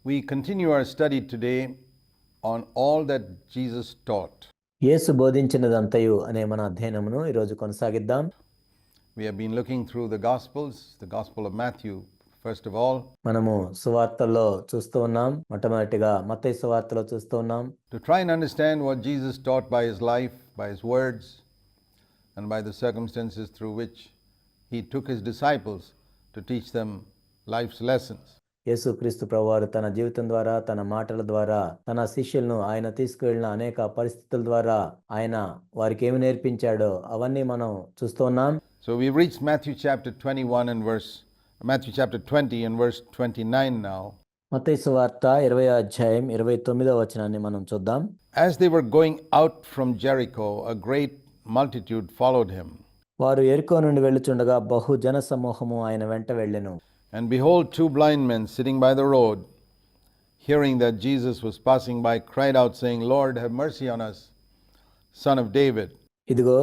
We continue our study today on all that Jesus taught. యేసు బోధించినదంతయు అనే మన అధ్యయనమును ఈరోజు కొనసాగిద్దాం. We have been looking through the Gospels, the Gospel of Matthew, first of all. మనము సువార్తల్లో చూస్తూ ఉన్నాం. మొట్టమొదటిగా మత్తయి సువార్తలో చూస్తూ ఉన్నాం. To try and understand what Jesus taught by his life, by his words, and by the circumstances through which he took his disciples to teach them life's lessons. యేసుక్రీస్తు ప్రభువారు తన జీవితం ద్వారా, తన మాటల ద్వారా, తన శిష్యులను ఆయన తీసుకువెళ్ళిన అనేక పరిస్థితుల ద్వారా ఆయన వారికి ఏమి నేర్పించాడో అవన్నీ మనం చూస్తూ ఉన్నాం. So we've reached Matthew chapter 20 and verse 29 now. మత్తయి సువార్త 20వ అధ్యాయం 29వ వచనాన్ని మనం చూద్దాం. As they were going out from Jericho, a great multitude followed him. వారు యెరికో నుండి వెళ్ళుచుండగా బహు జన సమూహము ఆయన వెంట వెళ్ళెను. And behold, two blind men sitting by the road, hearing that Jesus was passing by, cried out, saying, Lord, have mercy on us, Son of David. ఇదిగో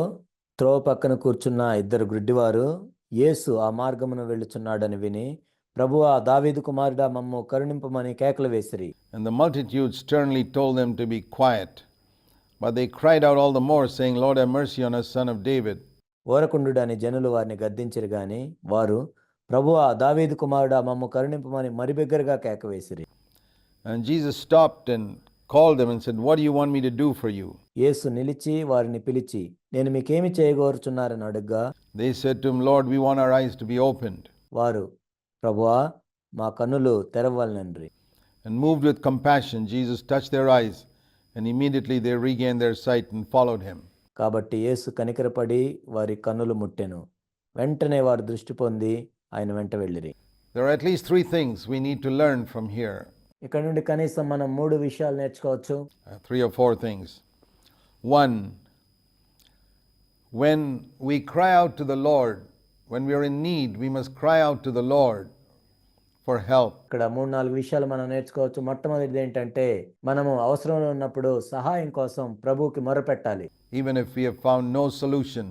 త్రోవ పక్కన కూర్చున్న ఇద్దరు గుడ్డివారు యేసు ఆ మార్గమును వెళ్ళుచున్నాడని విని, ప్రభువా దావీదు కుమారుడా మమ్ము కరుణింపమని కేకలు వేసిరి. And the multitude sternly told them to be quiet. But they cried out all the more, saying, Lord, have mercy on us, Son of David. ఓరకుండుడని జనులు వారిని గద్దించిరి గాని వారు, ప్రభువా దావీదు కుమారుడా మమ్ము కరుణింపమని మరి బిగ్గరగా కేక వేసిరి. And Jesus stopped and called them and said, What do you want me to do for you? యేసు నిలిచి వారిని పిలిచి, నేను మీకేమి చేయగోరుచున్నారని అడుగ్గా, They said to him, Lord, we want our eyes to be opened. వారు, ప్రభువా మా కన్నులు తెరవలనండ్రి. And moved with compassion, Jesus touched their eyes, and immediately they regained their sight and followed him. కాబట్టి యేసు కనికరపడి వారి కన్నులు ముట్టెను. వెంటనే వారు దృష్టి పొంది ఆయన వెంట వెళ్ళిరి. There are at least three things we need to learn from here. ఇక్కడ నుండి కనీసం మనం 3 విషయాలు నేర్చుకోవచ్చు. 3 or 4 things. One, when we cry out to the Lord, when we are in need, we must cry out to the Lord for help. ఇక్కడ 3-4 విషయాలు మనం నేర్చుకోవచ్చు. మొట్టమొదటిది ఏంటంటే మనము అవసరంలో ఉన్నప్పుడు సహాయం కోసం ప్రభువుకి మొరపెట్టాలి. Even if we have found no solution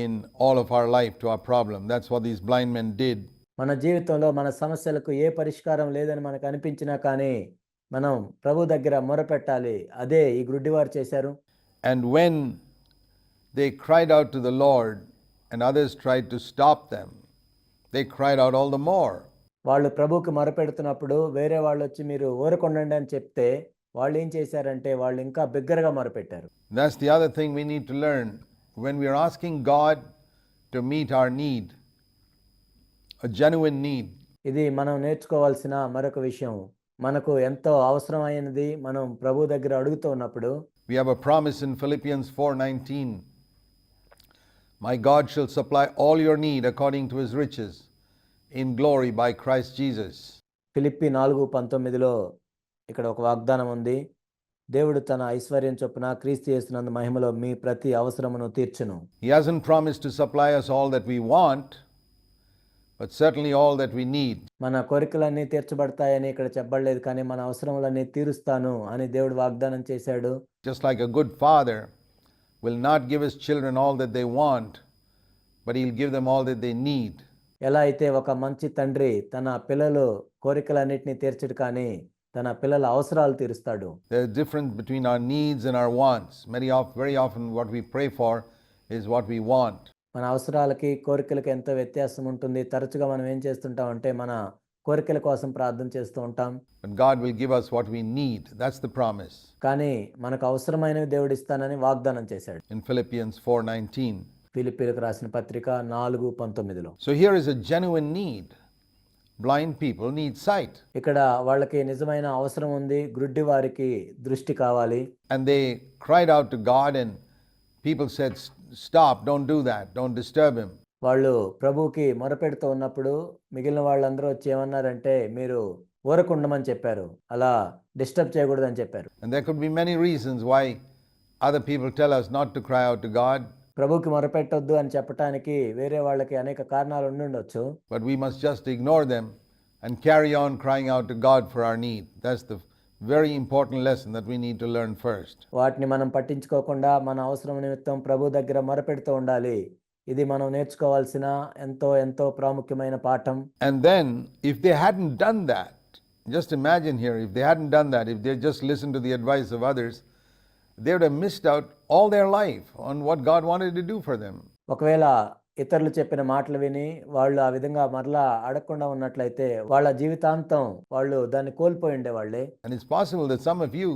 in all of our life to our problem. That's what these blind men did. మన జీవితంలో మన సమస్యలకు ఏ పరిష్కారం లేదని మనకు అనిపించినా కానీ మనం ప్రభు దగ్గర మొరపెట్టాలి. అదే ఈ గుడ్డివారు చేశారు. And when they cried out to the Lord and others tried to stop them, they cried out all the more. వాళ్ళు ప్రభువుకి మొరపెడుతున్నప్పుడు వేరే వాళ్ళు వచ్చి మీరు ఊరకుండండి అని చెప్తే వాళ్ళు ఏం చేశారంటే వాళ్ళు ఇంకా బిగ్గరగా మొరపెట్టారు. That's the other thing we need to learn. When we are asking God to meet our need, a genuine need, ఇది మనం నేర్చుకోవాల్సిన మరొక విషయం. మనకు ఎంతో అవసరమైనది మనం ప్రభు దగ్గర అడుగుతూ ఉన్నప్పుడు we have a promise in Philippians 4:19. My God shall supply all your need according to his riches in glory by Christ Jesus. Philippi 4:19లో ఇక్కడ ఒక వాగ్దానం ఉంది. దేవుడు తన ఐశ్వర్యం చొప్పున క్రీస్తు యేసునందు మహిమలో మీ ప్రతి అవసరమును తీర్చును. He hasn't promised to supply us all that we want, but certainly all that we need. మన కోరికలన్నీ తీర్చబడతాయని ఇక్కడ చెప్పబడలేదు, కానీ మన అవసరములన్నీ తీరుస్తాను అని దేవుడు వాగ్దానం చేశాడు. Just like a good father will not give his children all that they want, but he'll give them all that they need. ఎలా అయితే ఒక మంచి తండ్రి తన పిల్లలు కోరికలన్నిటిని తీర్చడు, కానీ తన పిల్లల అవసరాలు తీరుస్తాడు. There's a difference between our needs and our wants. Very often what we pray for is what we want. మన అవసరాలకి కోరికలకి ఎంతో వ్యత్యాసం ఉంటుంది. తరచుగా మనం ఏం చేస్తుంటాం అంటే మన కోరికల కోసం ప్రార్థన చేస్తూ ఉంటాం. But God will give us what we need. That's the promise. కానీ మనకు అవసరమైనవి దేవుడు ఇస్తానని వాగ్దానం చేశాడు. In Philippians 4:19. ఫిలిప్పీలకు రాసిన పత్రిక 4:19లో. So here is a genuine need. Blind people need sight. ఇక్కడ వాళ్ళకి నిజమైన అవసరం ఉంది. గ్రుడ్డి వారికి దృష్టి కావాలి. And they cried out to God and people said, stop, don't do that, don't disturb him. వాళ్ళు ప్రభువుకి మొరపెడుతూ ఉన్నప్పుడు మిగిలిన వాళ్ళందరూ వచ్చి ఏమన్నారంటే మీరు ఊరకుండమని చెప్పారు, అలా డిస్టర్బ్ చేయకూడదని చెప్పారు. And there could be many reasons why other people tell us not to cry out to God. ప్రభువుకి మొరపెట్టొద్దు అని చెప్పడానికి వేరే వాళ్ళకి అనేక కారణాలు ఉండుండొచ్చు. But we must just ignore them and carry on crying out to God for our need. That's the very important lesson that we need to learn first. వాటిని మనం పట్టించుకోకుండా మన అవసరం నిమిత్తం ప్రభు దగ్గర మొరపెడుతూ ఉండాలి. ఇది మనం నేర్చుకోవాల్సిన ఎంతో ఎంతో ప్రాముఖ్యమైన పాఠం. And then if they hadn't done that, Just imagine here, if they hadn't done that, if they just listened to the advice of others, they would have missed out all their life on what God wanted to do for them. ఒకవేళ ఇతరులు చెప్పిన మాటలు విని వాళ్ళు ఆ విధంగా మరలా అడగకుండా ఉన్నట్లయితే వాళ్ళ జీవితాంతం వాళ్ళు దాన్ని కోల్పోయి ఉండేవాళ్ళే. And it's possible that some of you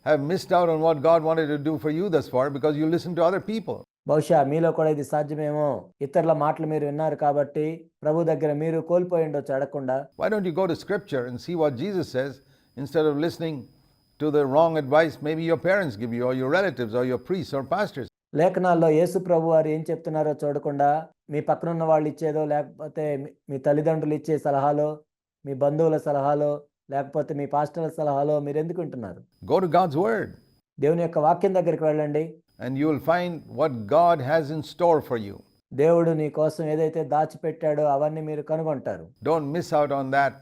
have missed out on what God wanted to do for you thus far because you listened to other people. బహుశా మీలో కూడా ఇది సాధ్యమేమో. ఇతరుల మాటలు మీరు విన్నారు కాబట్టి ప్రభు దగ్గర మీరు కోల్పోయి ఉండొచ్చు అడగకుండా. Why don't you go to scripture and see what Jesus says instead of listening to the wrong advice maybe your parents give you or your relatives or your priests or pastors? లేఖనాల్లో యేసు ప్రభు వారు ఏం చెప్తున్నారో చూడకుండా మీ పక్కనున్న వాళ్ళు ఇచ్చేదో లేకపోతే మీ తల్లిదండ్రులు ఇచ్చే సలహాలో, మీ బంధువుల సలహాలో, లేకపోతే మీ పాస్టర్ల సలహాలో మీరు ఎందుకు వింటున్నారు? Go to God's word. దేవుని యొక్క వాక్యం దగ్గరికి వెళ్ళండి. And you will find what God has in store for you. దేవుడు నీ కోసం ఏదైతే దాచిపెట్టాడో అవన్నీ మీరు కనుగొంటారు. Don't miss out on that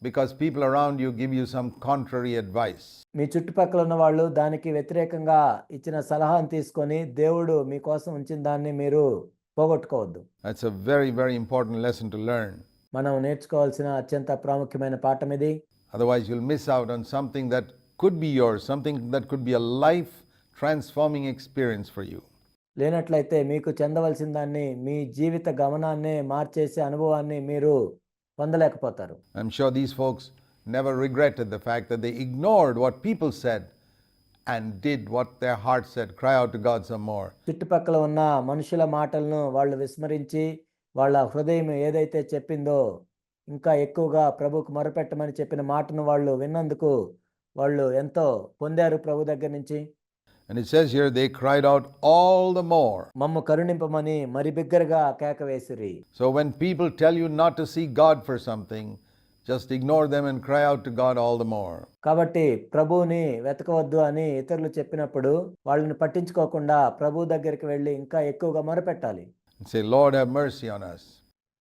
because people around you give you some contrary advice. మీ చుట్టుపక్కల ఉన్న వాళ్ళు దానికి వ్యతిరేకంగా ఇచ్చిన సలహాను తీసుకొని దేవుడు మీకోసం ఉంచిన దాన్ని మీరు పోగొట్టుకోవద్దు. That's a very, very important lesson to learn. మనం నేర్చుకోవాల్సిన అత్యంత ప్రాముఖ్యమైన పాఠం ఇది. Otherwise, you'll miss out on something that could be yours, something that could be a life-transforming experience for you. లేనట్లయితే మీకు చెందవలసిన దాన్ని, మీ జీవిత గమనాన్నే మార్చేసే అనుభవాన్ని మీరు పొందలేకపోతారు. I'm sure these folks never regretted the fact that they ignored what people said and did what their heart said, cry out to God some more. చుట్టుపక్కల ఉన్న మనుషుల మాటలను వాళ్ళు విస్మరించి వాళ్ళ హృదయం ఏదైతే చెప్పిందో ఇంకా ఎక్కువగా ప్రభువుకు మొరపెట్టమని చెప్పిన మాటను వాళ్ళు విన్నందుకు వాళ్ళు ఎంతో పొందారు ప్రభు దగ్గర నుంచి. And it says here they cried out all the more. మమ్ము కరుణింపమని మరి బిగ్గరగా కేక వేసిరి. So when people tell you not to seek God for something, just ignore them and cry out to God all the more. కాబట్టి ప్రభువుని వెతకవద్దు అని ఇతరులు చెప్పినప్పుడు వాళ్ళని పట్టించుకోకుండా ప్రభు దగ్గరికి వెళ్ళి ఇంకా ఎక్కువగా మొరపెట్టాలి. And say, Lord, have mercy on us.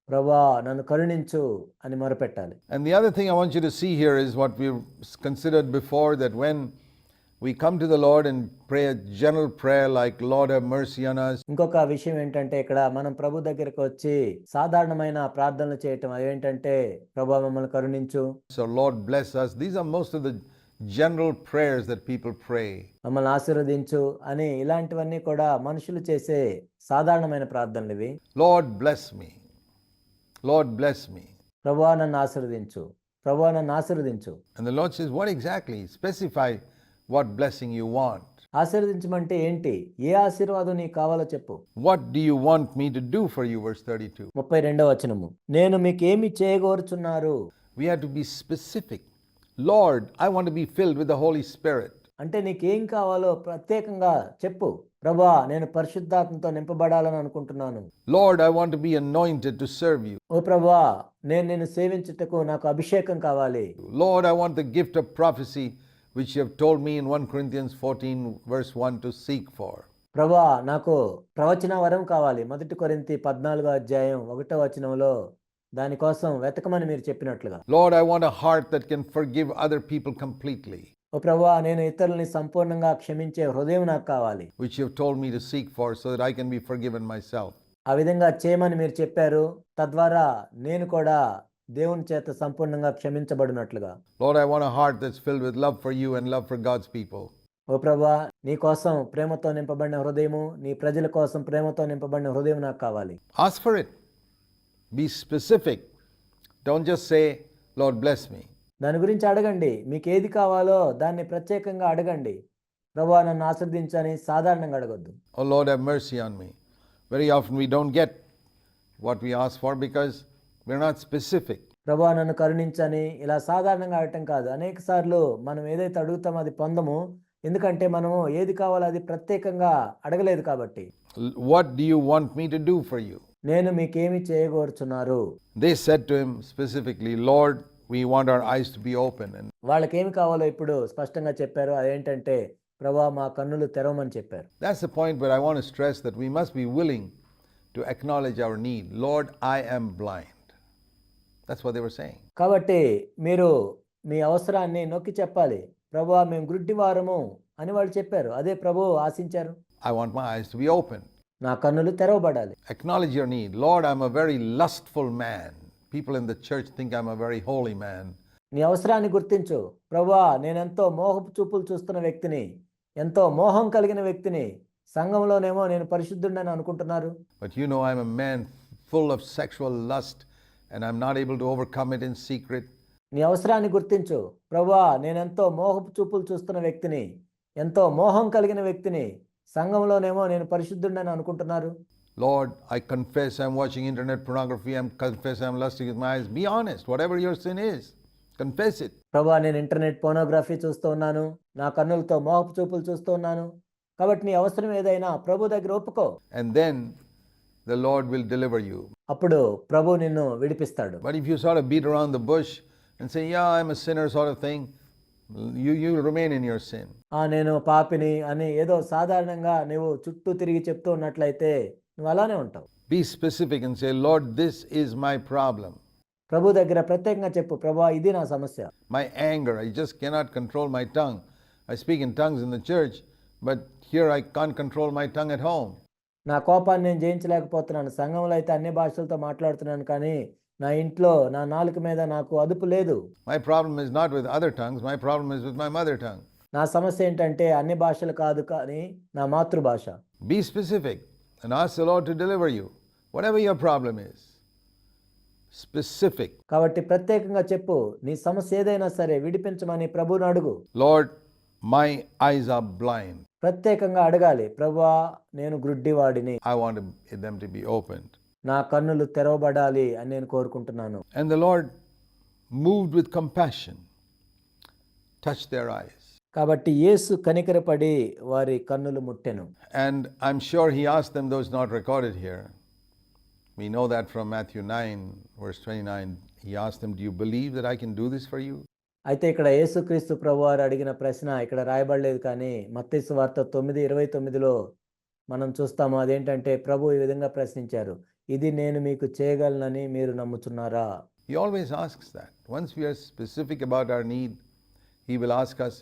ప్రభువా నన్ను కరుణించు అని మొరపెట్టాలి. And the other thing I want you to see here is what we've considered before, that when we come to the Lord and pray a general prayer like, Lord, have mercy on us. ఇంకొక విషయం ఏంటంటే ఇక్కడ మనం ప్రభు దగ్గరికి వచ్చి సాధారణమైన ప్రార్థనలు చేయటం అదేంటంటే ప్రభువా మమ్మల్ని కరుణించు, So Lord, bless us. These are most of the general prayers that people pray. మమ్మల్ని ఆశీర్వదించు అని ఇలాంటివన్నీ కూడా మనుషులు చేసే సాధారణమైన ప్రార్థనలు ఇవి. Lord, bless me. Lord, bless me. ప్రభువా నన్ను ఆశీర్వదించు, ప్రభువా నన్ను ఆశీర్వదించు. And the Lord says, what exactly? Specify what blessing you want. ఆశీర్వదించమంటే ఏంటి? ఏ ఆశీర్వాదం నీకు కావాలో చెప్పు. What do you want me to do for you? Verse 32. 32వ వచనము. నేను మీకేమి చేయగోరుచున్నారు? We have to be specific. Lord, I want to be filled with the Holy Spirit. అంటే నీకేం కావాలో ప్రత్యేకంగా చెప్పు. ప్రభువా నేను పరిశుద్ధాత్మతో నింపబడాలని అనుకుంటున్నాను. Lord, I want to be anointed to serve you. ఓ ప్రభువా నేను నిన్ను సేవించుటకు నాకు అభిషేకం కావాలి. Lord, I want the gift of prophecy which you have told me in 1 Corinthians 14 verse 1 to seek for. ప్రభువా నాకు ప్రవచన వరం కావాలి. 1 కొరింథీ 14వ అధ్యాయం 1వ వచనంలో దానికోసం వెతకమని మీరు చెప్పినట్లుగా. Lord, I want a heart that can forgive other people completely, ఓ ప్రభువా నేను ఇతరులని సంపూర్ణంగా క్షమించే హృదయం నాకు కావాలి. which you have told me to seek for so that I can be forgiven myself. ఆ విధంగా చేయమని మీరు చెప్పారు. తద్వారా నేను కూడా దేవుని చేత సంపూర్ణంగా క్షమించబడినట్లుగా. Lord, I want a heart that's filled with love for you and love for God's people. ఓ ప్రభువా నీ కోసం ప్రేమతో నింపబడిన హృదయము, నీ ప్రజల కోసం ప్రేమతో నింపబడిన హృదయం నాకు కావాలి. Ask for it. Be specific. Don't just say, Lord, bless me. దాని గురించి అడగండి. మీకు ఏది కావాలో దాన్ని ప్రత్యేకంగా అడగండి. ప్రభువా నన్ను ఆశీర్వదించని సాధారణంగా అడగొద్దు. Oh Lord, have mercy on me. Very often we don't get what we ask for because we're not specific. ప్రభువా నన్ను కరుణించని ఇలా సాధారణంగా అడగటం కాదు. అనేక సార్లు మనం ఏదైతే అడుగుతామో అది పొందము. ఎందుకంటే మనము ఏది కావాలో అది ప్రత్యేకంగా అడగలేదు కాబట్టి. What do you want me to do for you? నేను మీకేమి చేయగోరుచున్నారు? They said to him specifically, Lord, we want our eyes to be open. And వాళ్ళకేమి కావాలో ఇప్పుడు స్పష్టంగా చెప్పారు. అదేంటంటే ప్రభువా మా కన్నులు తెరవమని చెప్పారు. that's the point where I want to stress that we must be willing to acknowledge our need. Lord, I am blind. That's what they were saying. కాబట్టి మీరు మీ అవసరాన్ని నొక్కి చెప్పాలి. ప్రభువా మేము గుడ్డివారము అని వాళ్ళు చెప్పారు. అదే ప్రభువు ఆశించారు. I want my eyes to be open. నా కన్నులు తెరవబడాలి. Acknowledge your need. Lord, I'm a very lustful man. People in the church think I'm a very holy man. నీ అవసరాన్ని గుర్తించు. ప్రభువా, నేనెంతో మోహపు చూపులు చూస్తున్న వ్యక్తిని, ఎంతో మోహం కలిగిన వ్యక్తిని. సంఘంలోనేమో నేను పరిశుద్ధుడిని అనుకుంటున్నారు. But you know I'm a man full of sexual lust and I'm not able to overcome it in secret. నీ అవసరాన్ని గుర్తించు. ప్రభువా, నేనెంతో మోహపు చూపులు చూస్తున్న వ్యక్తిని, ఎంతో మోహం కలిగిన వ్యక్తిని. సంఘంలోనేమో నేను పరిశుద్ధుడిని అనుకుంటున్నారు. Lord, I confess I'm watching internet pornography. I confess I'm lusting with my eyes. Be honest. Whatever your sin is, confess it. ప్రభువా, నేను ఇంటర్నెట్ పోనోగ్రఫీ చూస్తూ ఉన్నాను. నా కన్నులతో మోహపు చూపులు చూస్తూ ఉన్నాను. కాబట్టి నీ అవసరం ఏదైనా ప్రభు దగ్గర ఒప్పుకో. And then the Lord will deliver you. అప్పుడు ప్రభు నిన్ను విడిపిస్తాడు. But if you sort of beat around the bush and say, yeah, I'm a sinner sort of thing, you'll remain in your sin. నేను పాపిని అని ఏదో సాధారణంగా నువ్వు చుట్టూ తిరిగి చెప్తూ ఉన్నట్లయితే నువ్వు అలానే ఉంటావు. Be specific and say, Lord, this is my problem. ప్రభు దగ్గర ప్రత్యేకంగా చెప్పు, ప్రభువా, ఇది నా సమస్య. My anger, I just cannot control my tongue. I speak in tongues in the church, but here I can't control my tongue at home. నా కోపాన్ని నేను జయించలేకపోతున్నాను. సంఘంలో అయితే అన్ని భాషలతో మాట్లాడుతున్నాను, కానీ నా ఇంట్లో నా నాలుక మీద నాకు అదుపు లేదు. My problem is not with other tongues, my problem is with my mother tongue. నా సమస్య ఏంటంటే అన్ని భాషలు కాదు, కానీ నా మాతృభాష. Be specific and ask the Lord to deliver you, whatever your problem is. Specific. కాబట్టి ప్రత్యేకంగా చెప్పు, నీ సమస్య ఏదైనా సరే విడిపించమని ప్రభువుని అడుగు. Lord, my eyes are blind. ప్రత్యేకంగా అడగాలి, ప్రభువా, నేను గ్రుడ్డివాడిని, I want them to be opened. నా కన్నులు తెరవబడాలి అని నేను కోరుకుంటున్నాను. And the Lord, moved with compassion, touched their eyes. కాబట్టి యేసు కనికరపడి వారి కన్నులు ముట్టెను. And I'm sure he asked them, though it's not recorded here. We know that from Matthew 9, verse 29. He asked them, do you believe that I can do this for you? అయితే ఇక్కడ యేసుక్రీస్తు ప్రభువారు అడిగిన ప్రశ్న ఇక్కడ రాయబడలేదు, కానీ మత్తయి సువార్త 9:29లో మనం చూస్తాము. అదేంటంటే ప్రభు ఈ విధంగా ప్రశ్నించారు, ఇది నేను మీకు చేయగలనని మీరు నమ్ముచున్నారా? He always asks that. Once we are specific about our need, he will ask us,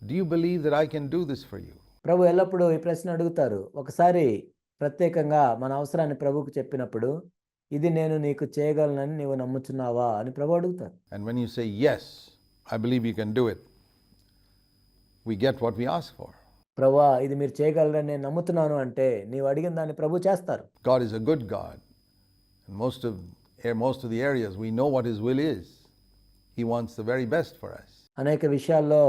do you believe that I can do this for you? ప్రభు ఎల్లప్పుడూ ఈ ప్రశ్న అడుగుతారు. ఒకసారి ప్రత్యేకంగా మన అవసరాన్ని ప్రభువుకు చెప్పినప్పుడు, ఇది నేను నీకు చేయగలనని నీవు నమ్ముచున్నావా అని ప్రభు అడుగుతారు. And when you say, yes, I believe you can do it, we get what we ask for. ప్రభువా, ఇది మీరు చేయగలరని నేను నమ్ముతున్నాను అంటే నీవు అడిగిన దాన్ని ప్రభు చేస్తారు. God is a good God. In most of the areas, we know what his will is. He wants the very best for us. అనేక విషయాల్లో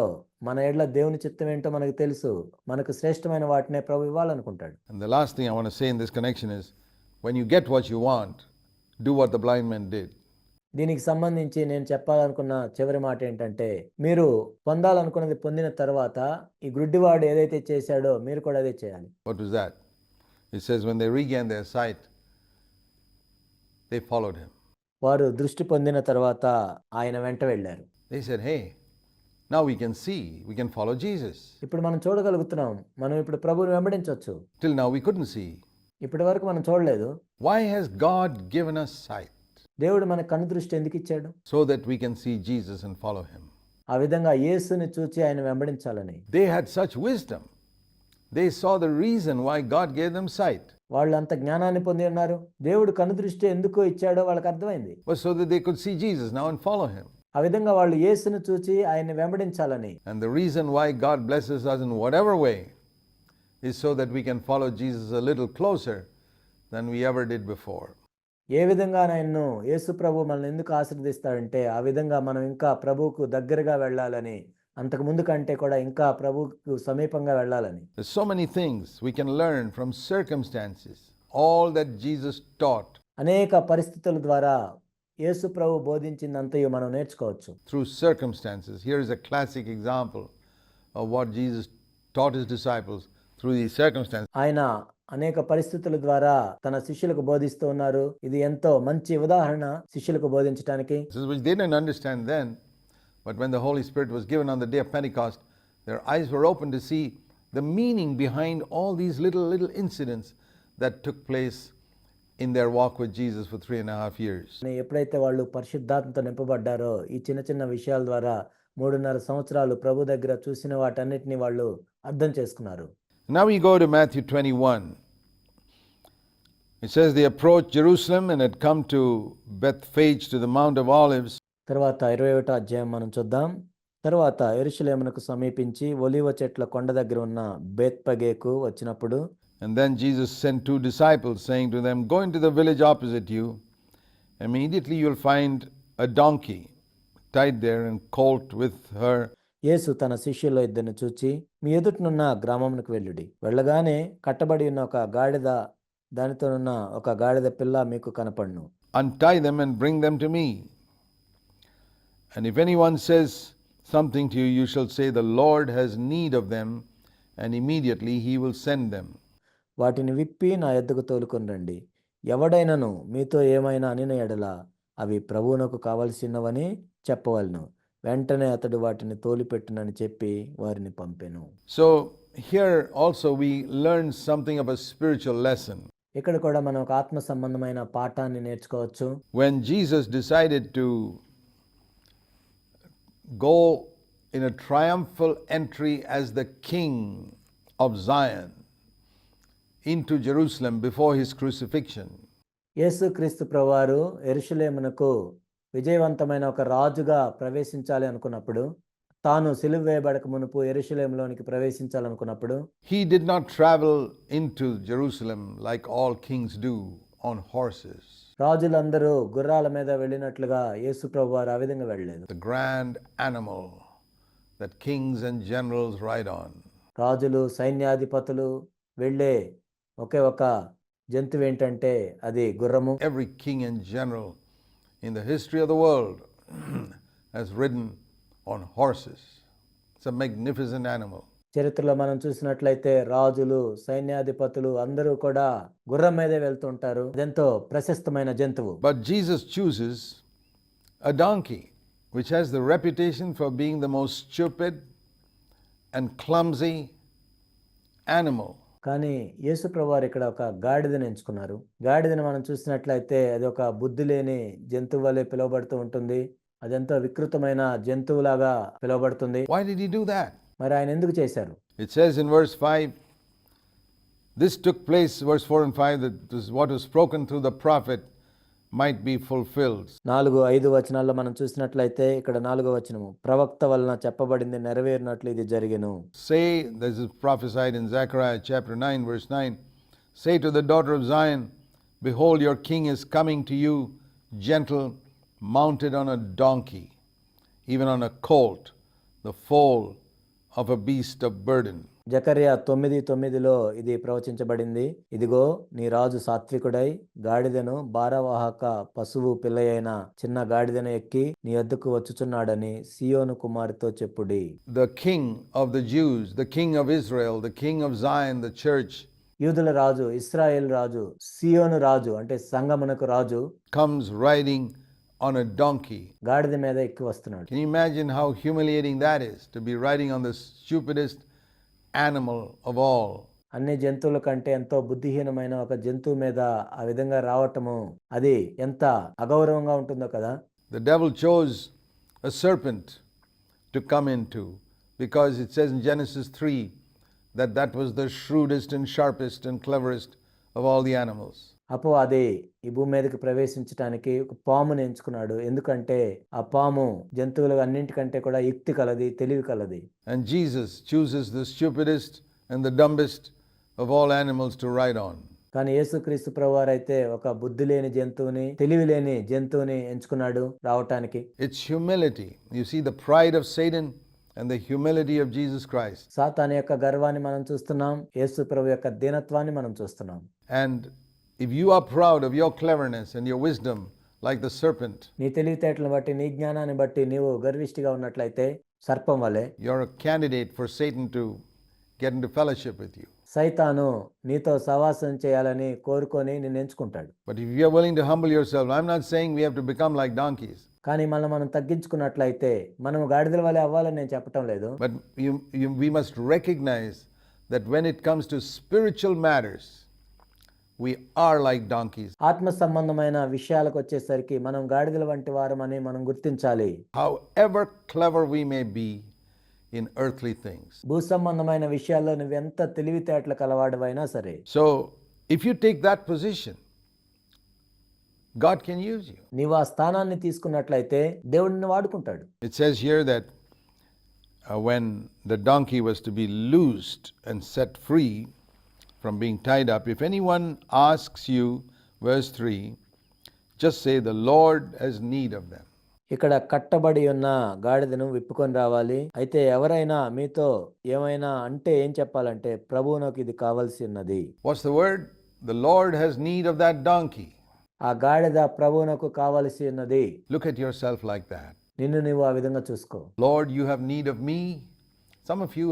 మన ఎడ్ల దేవుని చిత్తం ఏంటో మనకు తెలుసు. మనకు శ్రేష్టమైన వాటినే ప్రభు ఇవ్వాలనుకుంటాడు. And the last thing I want to say in this connection is, when you get what you want, do what the blind man did. దీనికి సంబంధించి నేను చెప్పాలనుకున్న చివరి మాట ఏంటంటే, మీరు పొందాలనుకున్నది పొందిన తర్వాత ఈ గుడ్డివాడు ఏదైతే చేశాడో మీరు కూడా అదే చేయాలి. What was that? It says when they regained their sight, they followed him. వారు దృష్టి పొందిన తర్వాత ఆయన వెంట వెళ్ళారు. They said, hey, now we can see, we can follow Jesus. ఇప్పుడు మనం చూడగలుగుతున్నాం, మనం ఇప్పుడు ప్రభువుని వెంబడించవచ్చు. Till now we couldn't see. ఇప్పటి వరకు మనం చూడలేదు. Why has God given us sight? దేవుడు మన కన్ను దృష్టి ఎందుకు ఇచ్చాడు? So that we can see Jesus and follow him. ఆ విధంగా యేసుని చూచి ఆయన వెంబడించాలని. They had such wisdom. They saw the reason why God gave them sight. వాళ్ళు అంత జ్ఞానాన్ని పొంది ఉన్నారు. దేవుడు కన్ను దృష్టి ఎందుకు ఇచ్చాడో వాళ్ళకి అర్థమైంది. Was so that they could see Jesus now and follow him. ఆ విధంగా వాళ్ళు యేసుని చూచి ఆయన్ని వెంబడించాలని. And the reason why God blesses us in whatever way is so that we can follow Jesus a little closer than we ever did before. ఏ విధంగా నన్ను యేసు ప్రభు మనల్ని ఎందుకు ఆశీర్వదిస్తాడంటే, ఆ విధంగా మనం ఇంకా ప్రభువుకు దగ్గరగా వెళ్ళాలని, అంతకు ముందు కంటే కూడా ఇంకా ప్రభువుకు సమీపంగా వెళ్ళాలని. There's so many things we can learn from circumstances, all that Jesus taught. అనేక పరిస్థితుల ద్వారా యేసు ప్రభు బోధించిందంతయు మనం నేర్చుకోవచ్చు. Through circumstances. Here is a classic example of what Jesus taught his disciples through these circumstances. ఆయన అనేక పరిస్థితుల ద్వారా తన శిష్యులకు బోధిస్తూ ఉన్నారు. ఇది ఎంతో మంచి ఉదాహరణ శిష్యులకు బోధించడానికి. Which they didn't understand then, but when the Holy Spirit was given on the day of Pentecost, their eyes were open to see the meaning behind all these little incidents that took place in their walk with Jesus for 3.5 years. ఎప్పుడైతే వాళ్ళు పరిశుద్ధాత్మతో నింపబడ్డారో ఈ చిన్న చిన్న విషయాల ద్వారా 3.5 సంవత్సరాలు ప్రభు దగ్గర చూసిన వాటన్నిటిని వాళ్ళు అర్థం చేసుకున్నారు. Now we go to Matthew 21. It says they approached Jerusalem and had come to Bethphage to the Mount of Olives. తర్వాత 21వ అధ్యాయం మనం చూద్దాం. తర్వాత యెరూషలేమునకు సమీపించి ఒలీవ చెట్ల కొండ దగ్గర ఉన్న బేత్పగేకు వచ్చినప్పుడు And then Jesus sent two disciples, saying to them, "Go into the village opposite you. Immediately you'll find a donkey tied there and colt with her." యేసు తన శిష్యుల్లో ఇద్దరిని చూచి మీ ఎదుటనున్న గ్రామమునకు వెళ్ళుడి. వెళ్ళగానే కట్టబడి ఉన్న ఒక గాడిద దానితోనున్న ఒక గాడిద పిల్ల మీకు కనపడును. Untie them and bring them to me. And if anyone says something to you, you shall say, "The Lord has need of them," and immediately he will send them. వాటిని విప్పి నా యొద్దకు తోలుకొని రండి. ఎవడైనను మీతో ఏమైనా అనిన ఎడల అవి ప్రభువునకు కావలసినవని చెప్పవలెను. వెంటనే అతడు వాటిని తోలిపెట్టునని చెప్పి వారిని పంపెను. So here also we learn something of a spiritual lesson. ఇక్కడ కూడా మనం ఒక ఆత్మ సంబంధమైన పాఠాన్ని నేర్చుకోవచ్చు. When Jesus decided to go in a triumphal entry as the king of Zion into Jerusalem before his crucifixion, యేసుక్రీస్తు ప్రభువారు యెరూషలేమునకు విజయవంతమైన ఒక రాజుగా ప్రవేశించాలి అనుకున్నప్పుడు, తాను సిలువ వేయబడక మునుపు యెరూషలేములోనికి ప్రవేశించాలనుకున్నప్పుడు he did not travel into Jerusalem like all kings do on horses, రాజులందరూ గుర్రాల మీద వెళ్ళినట్లుగా యేసు ప్రభువారు ఆ విధంగా వెళ్ళలేదు. the grand animal that kings and generals ride on. రాజులు సైన్యాధిపతులు వెళ్ళే ఒకే ఒక జంతువు ఏంటంటే అది గుర్రము. Every king and general in the history of the world has ridden on horses. It's a magnificent animal. చరిత్రలో మనం చూసినట్లయితే రాజులు సైన్యాధిపతులు అందరూ కూడా గుర్రం మీదే వెళ్తుంటారు. అదెంతో ప్రశస్తమైన జంతువు. But Jesus chooses a donkey, which has the reputation for being the most stupid and clumsy animal. కానీ యేసు ప్రభువారు ఇక్కడ ఒక గాడిదను ఎంచుకున్నారు. గాడిదను మనం చూసినట్లయితే అది ఒక బుద్ధి లేని జంతువు వలె పిలువబడుతూ ఉంటుంది. అదెంతో వికృతమైన జంతువులాగా పిలువబడుతుంది. Why did he do that? మరి ఆయన ఎందుకు చేశారు? It says in verse 5, this took place, verse 4 and 5, that this, what was spoken through the prophet might be fulfilled. 4-5 వచనాల్లో మనం చూసినట్లయితే ఇక్కడ 4వ వచనము ప్రవక్త వలన చెప్పబడింది నెరవేరినట్లు ఇది జరిగెను. Say, this is prophesied in Zechariah chapter 9, verse 9, say to the daughter of Zion, behold, your king is coming to you, gentle, mounted on a donkey, even on a colt, the foal of a beast of burden. జకర్యా 9:9లో ఇది ప్రవచించబడింది. ఇదిగో నీ రాజు సాత్వికుడై గాడిదను భారవాహక పశువు పిల్లయైన చిన్న గాడిదను ఎక్కి నీ వద్దకు వచ్చుచున్నాడని సియోను కుమార్తెతో చెప్పుడి. The king of the Jews, the king of Israel, the king of Zion, the church, యూదుల రాజు, ఇశ్రాయేల్ రాజు, సియోను రాజు అంటే సంగమునకు రాజు comes riding on a donkey. గాడిద మీద ఎక్కి వస్తున్నాడు. Can you imagine how humiliating that is, to be riding on the stupidest animal of all? అన్ని జంతువుల కంటే ఎంతో బుద్ధిహీనమైన ఒక జంతువు మీద ఆ విధంగా రావటము అది ఎంత అగౌరవంగా ఉంటుందో కదా. The devil chose a serpent to come into, because it says in Genesis 3 that that was the shrewdest and sharpest and cleverest of all the animals. అపవాది ఈ భూమి మీదకి ప్రవేశించడానికి ఒక పాముని ఎంచుకున్నాడు. ఎందుకంటే ఆ పాము జంతువులు అన్నింటికంటే కూడా యుక్తి కలది, తెలివి కలది. And Jesus chooses the stupidest and the dumbest of all animals to ride on. కానీ యేసుక్రీస్తు ప్రభువారు అయితే ఒక బుద్ధి లేని జంతువుని, తెలివి లేని జంతువుని ఎంచుకున్నాడు రావటానికి. It's humility. You see the pride of Satan and the humility of Jesus Christ. సాతాను యొక్క గర్వాన్ని మనం చూస్తున్నాం, యేసు ప్రభు యొక్క దీనత్వాన్ని మనం చూస్తున్నాం. And if you are proud of your cleverness and your wisdom like the serpent, నీ తెలివితేటలను బట్టి, నీ జ్ఞానాన్ని బట్టి నీవు గర్విష్టిగా ఉన్నట్లయితే సర్పం వలె you're a candidate for Satan to get into fellowship with you. సైతాను నీతో సహవాసం చేయాలని కోరుకొని నిన్ను ఎంచుకుంటాడు. But if you are willing to humble yourself, I'm not saying we have to become like donkeys, కానీ మనం తగ్గించుకున్నట్లయితే మనం గాడిదల వలె అవ్వాలని నేను చెప్పటం లేదు. but we must recognize that when it comes to spiritual matters, we are like donkeys. ఆత్మ సంబంధమైన విషయాలకు వచ్చేసరికి మనం గాడిదల వంటి వారమని మనం గుర్తించాలి. However clever we may be in earthly things. భూ సంబంధమైన విషయాల్లో నువ్వెంత తెలివితేటలు కలవాడవైనా సరే. So if you take that position, God can use you. నీవు ఆ స్థానాన్ని తీసుకున్నట్లయితే దేవుడు నిన్ను వాడుకుంటాడు. It says here that when the donkey was to be loosed and set free from being tied up, if anyone asks you, verse 3, just say, the Lord has need of them. ఇక్కడ కట్టబడి ఉన్న గాడిదను విప్పుకొని రావాలి. అయితే ఎవరైనా మీతో ఏమైనా అంటే ఏం చెప్పాలంటే ప్రభువునకు ఇది కావాల్సి ఉన్నది. What's the word? The Lord has need of that donkey. ఆ గాడిద ప్రభువునకు కావాల్సి ఉన్నది. Look at yourself like that. నిన్ను నీవు ఆ విధంగా చూసుకో. Lord, you have need of me. Some of you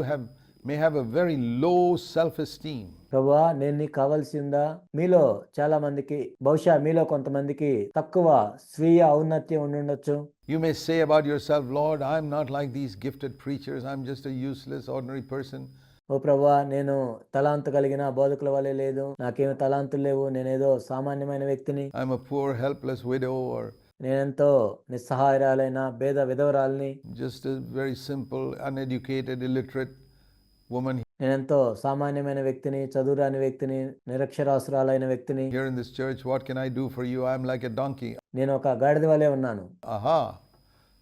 may have a very low self-esteem. ప్రభువా నేను నీకు కావాల్సి ఉందా? మీలో చాలా మందికి, బహుశా మీలో కొంతమందికి తక్కువ స్వీయ ఔన్నత్యం ఉండుండొచ్చు. You may say about yourself, Lord, I'm not like these gifted preachers. I'm just a useless, ordinary person. ఓ ప్రభువా నేను తలాంతు కలిగిన బోధకుల వలె లేదు, నాకేమి తలాంతులు లేవు, నేనేదో సామాన్యమైన వ్యక్తిని, I'm a poor, helpless widow, or నేనెంతో నిస్సహాయరాలైన పేద విధవరాల్ని, just a very simple, uneducated, illiterate woman. నేనెంతో సామాన్యమైన వ్యక్తిని, చదువురాని వ్యక్తిని, నిరక్షరాస్యురాలైన వ్యక్తిని. Here in this church, what can I do for you? I'm like a donkey. నేను ఒక గాడిద వలె ఉన్నాను. Aha.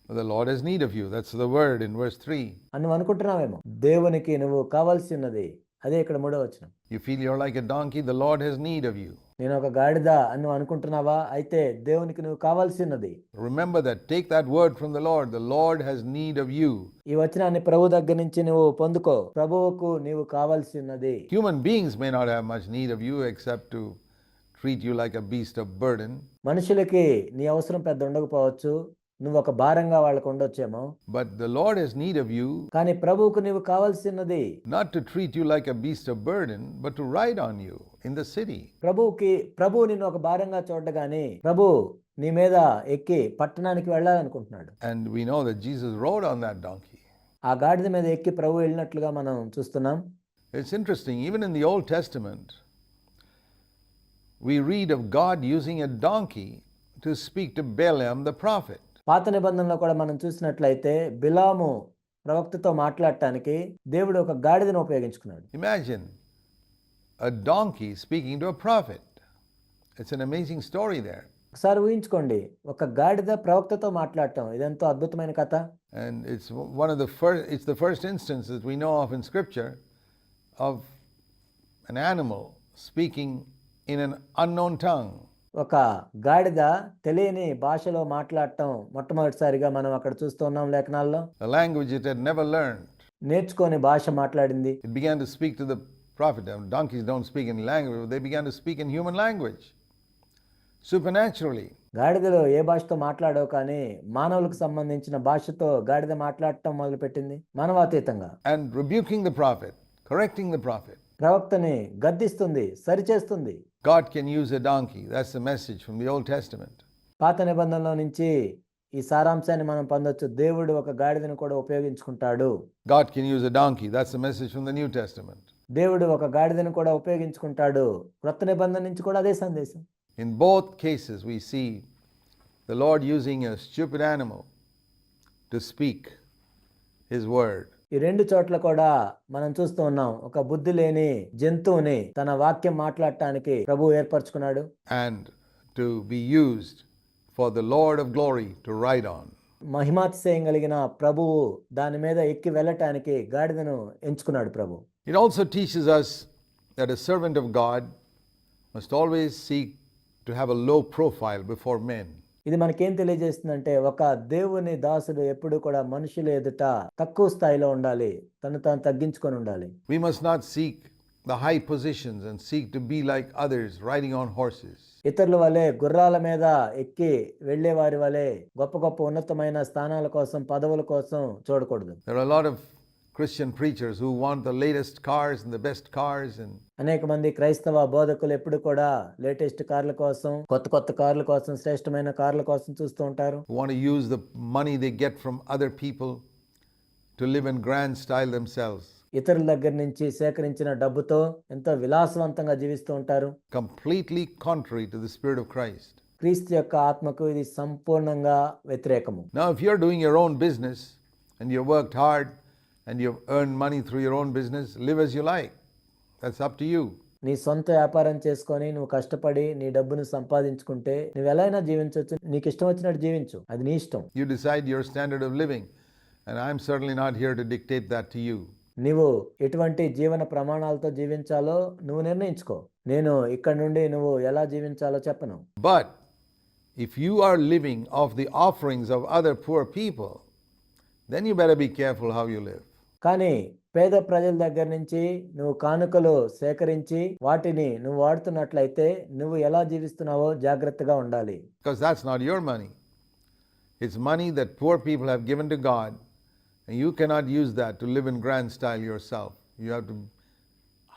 Well, the Lord has need of you. That's the word in verse 3. అని నువ్వు అనుకుంటున్నావేమో. దేవునికి నువ్వు కావాల్సి ఉన్నది. అదే ఇక్కడ 3వ వచనం. You feel you're like a donkey, the Lord has need of you. నేను ఒక గాడిద అని నువ్వు అనుకుంటున్నావా? అయితే దేవునికి నువ్వు కావాల్సి ఉన్నది. Remember that. Take that word from the Lord. The Lord has need of you. ఈ వచనాన్ని ప్రభు దగ్గర నుంచి నువ్వు పొందుకో. ప్రభువుకు నీవు కావాల్సి ఉన్నది. Human beings may not have much need of you except to treat you like a beast of burden. మనుషులకి నీ అవసరం పెద్ద ఉండకపోవచ్చు, నువ్వు ఒక భారంగా వాళ్ళకు ఉండొచ్చేమో. But the Lord has need of you, కానీ ప్రభువుకు నీవు కావాల్సి ఉన్నది not to treat you like a beast of burden, but to ride on you in the city. ప్రభువు నిన్ను ఒక భారంగా చూడగానే ప్రభు నీ మీద ఎక్కి పట్టణానికి వెళ్ళాలనుకుంటున్నాడు. And we know that Jesus rode on that donkey. ఆ గాడిద మీద ఎక్కి ప్రభు వెళ్ళినట్లుగా మనం చూస్తున్నాం. It's interesting, even in the Old Testament, we read of God using a donkey to speak to Balaam the prophet. పాత నిబంధనలో కూడా మనం చూసినట్లయితే బిలాము ప్రవక్తతో మాట్లాడటానికి దేవుడు ఒక గాడిదను ఉపయోగించుకున్నాడు. Imagine a donkey speaking to a prophet. It's an amazing story there. ఒకసారి ఊహించుకోండి, ఒక గాడిద ప్రవక్తతో మాట్లాడటం ఇదెంతో అద్భుతమైన కథ. And it's the first instance that we know of in Scripture of an animal speaking in an unknown tongue. ఒక గాడిద తెలియని భాషలో మాట్లాడటం మొట్టమొదటిసారిగా మనం అక్కడ చూస్తున్నాం లేఖనాల్లో. A language it had never learned. నేర్చుకోని భాష మాట్లాడింది. It began to speak to the prophet. Donkeys don't speak in language. They began to speak in human language, supernaturally. గాడిదలు ఏ భాషతో మాట్లాడవు, కానీ మానవులకు సంబంధించిన భాషతో గాడిద మాట్లాడటం మొదలుపెట్టింది మానవాతీతంగా. And rebuking the prophet, correcting the prophet. ప్రవక్తని గద్దిస్తుంది, సరిచేస్తుంది. God can use a donkey. That's the message from the Old Testament. పాత నిబంధనలో నుంచి ఈ సారాంశాన్ని మనం పొందొచ్చు. దేవుడు ఒక గాడిదను కూడా ఉపయోగించుకుంటాడు. God can use a donkey. That's the message from the New Testament. దేవుడు ఒక గాడిదను కూడా ఉపయోగించుకుంటాడు. క్రొత్త నిబంధన నుంచి కూడా అదే సందేశం. In both cases we see the Lord using a stupid animal to speak His word. ఈ 2 చోట్ల కూడా మనం చూస్తూ ఉన్నాం, ఒక బుద్ధి లేని జంతువుని తన వాక్యం మాట్లాడటానికి ప్రభువు ఏర్పరచుకున్నాడు. And to be used for the Lord of glory to ride on. మహిమాతిశయం కలిగిన ప్రభువు దాని మీద ఎక్కి వెళ్ళటానికి గాడిదను ఎంచుకున్నాడు ప్రభు. It also teaches us that a servant of God must always seek to have a low profile before men. ఇది మనకేం తెలియజేస్తుందంటే, ఒక దేవుని దాసుడు ఎప్పుడు కూడా మనుషుల ఎదుట తక్కువ స్థాయిలో ఉండాలి, తను తాను తగ్గించుకొని ఉండాలి. We must not seek the high positions and seek to be like others riding on horses. ఇతరుల వలె గుర్రాల మీద ఎక్కి వెళ్లే వారి వలె గొప్ప గొప్ప ఉన్నతమైన స్థానాల కోసం, పదవుల కోసం చూడకూడదు. There are a lot of Christian preachers who want the latest cars and the best cars, and అనేక మంది క్రైస్తవ బోధకులు ఎప్పుడు కూడా లేటెస్ట్ కార్ల కోసం, కొత్త కార్ల కోసం, శ్రేష్టమైన కార్ల కోసం చూస్తూ ఉంటారు. who want to use the money they get from other people to live in grand style themselves. ఇతరుల దగ్గర నుంచి సేకరించిన డబ్బుతో ఎంతో విలాసవంతంగా జీవిస్తూ ఉంటారు. Completely contrary to the Spirit of Christ. క్రీస్తు యొక్క ఆత్మకు ఇది సంపూర్ణంగా వ్యతిరేకము. Now, if you're doing your own business and you've worked hard and you've earned money through your own business, live as you like. That's up to you. నీ సొంత వ్యాపారం చేసుకొని నువ్వు కష్టపడి నీ డబ్బును సంపాదించుకుంటే నువ్వు ఎలా అయినా జీవించవచ్చు. నీకు ఇష్టం వచ్చినట్టు జీవించు, అది నీ ఇష్టం. You decide your standard of living, and I'm certainly not here to dictate that to you. నీవు ఎటువంటి జీవన ప్రమాణాలతో జీవించాలో నువ్వు నిర్ణయించుకో. నేను ఇక్కడ నుండి నువ్వు ఎలా జీవించాలో చెప్పను. But if you are living off the offerings of other poor people, then you better be careful how you live. కానీ పేద ప్రజల దగ్గర నుంచి నువ్వు కానుకలు సేకరించి వాటిని నువ్వు వాడుతున్నట్లయితే నువ్వు ఎలా జీవిస్తున్నావో జాగ్రత్తగా ఉండాలి. Because that's not your money. It's money that poor people have given to God, and you cannot use that to live in grand style yourself. You have to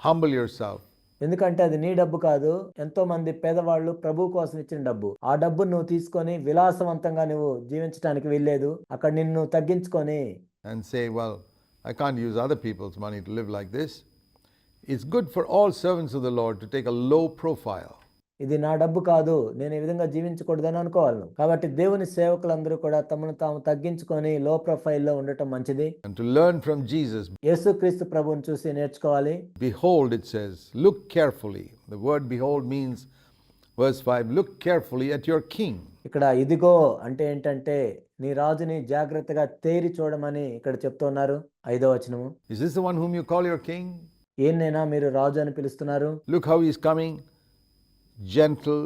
humble yourself. ఎందుకంటే అది నీ డబ్బు కాదు, ఎంతో మంది పేదవాళ్ళు ప్రభు కోసం ఇచ్చిన డబ్బు. ఆ డబ్బును నువ్వు తీసుకొని విలాసవంతంగా నువ్వు జీవించడానికి వీల్లేదు. అక్కడ నిన్ను తగ్గించుకొని And say, well, I can't use other people's money to live like this. It's good for all servants of the Lord to take a low profile. ఇది నా డబ్బు కాదు, నేను ఈ విధంగా జీవించకూడదని అనుకోవాలి. కాబట్టి దేవుని సేవకులందరూ కూడా తమను తాము తగ్గించుకొని లో ప్రొఫైల్లో ఉండటం మంచిది. And to learn from Jesus, యేసుక్రీస్తు ప్రభువుని చూసి నేర్చుకోవాలి. behold, it says, look carefully. The word behold means, verse 5, look carefully at your king. ఇక్కడ ఇదిగో అంటే ఏంటంటే నీ రాజుని జాగ్రత్తగా తేరి చూడమని ఇక్కడ చెప్తున్నారు. 5వ వచనము. Is this the one whom you call your king? ఏన్నైనా మీరు రాజు అని పిలుస్తున్నారు? Look how he's coming, gentle,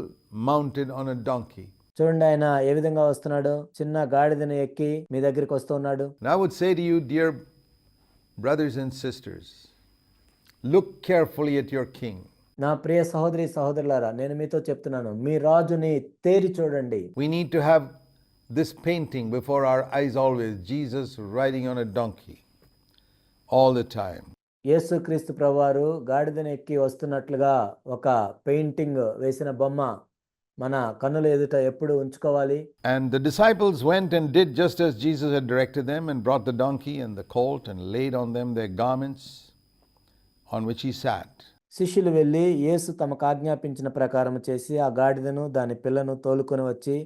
mounted on a donkey. చూడండి ఆయన ఏ విధంగా వస్తున్నాడు, చిన్న గాడిదను ఎక్కి మీ దగ్గరికి వస్తున్నాడు. And I would say to you, dear brothers and sisters, look carefully at your king. నా ప్రియ సహోదరి సహోదరులారా, నేను మీతో చెప్తున్నాను, మీ రాజుని తేరి చూడండి. We need to have this painting before our eyes always, Jesus riding on a donkey all the time. యేసుక్రీస్తు ప్రభువారు గాడిదను ఎక్కి వస్తున్నట్లుగా ఒక పెయింటింగ్ వేసిన బొమ్మ మన కన్నుల ఎదుట ఎప్పుడు ఉంచుకోవాలి. And the disciples went and did just as Jesus had directed them, and brought the donkey and the colt and laid on them their garments on which he sat. శిష్యులు వెళ్ళి యేసు తమకు ఆజ్ఞాపించిన ప్రకారం చేసి ఆ గాడిదను దాని పిల్లను తోలుకొని వచ్చి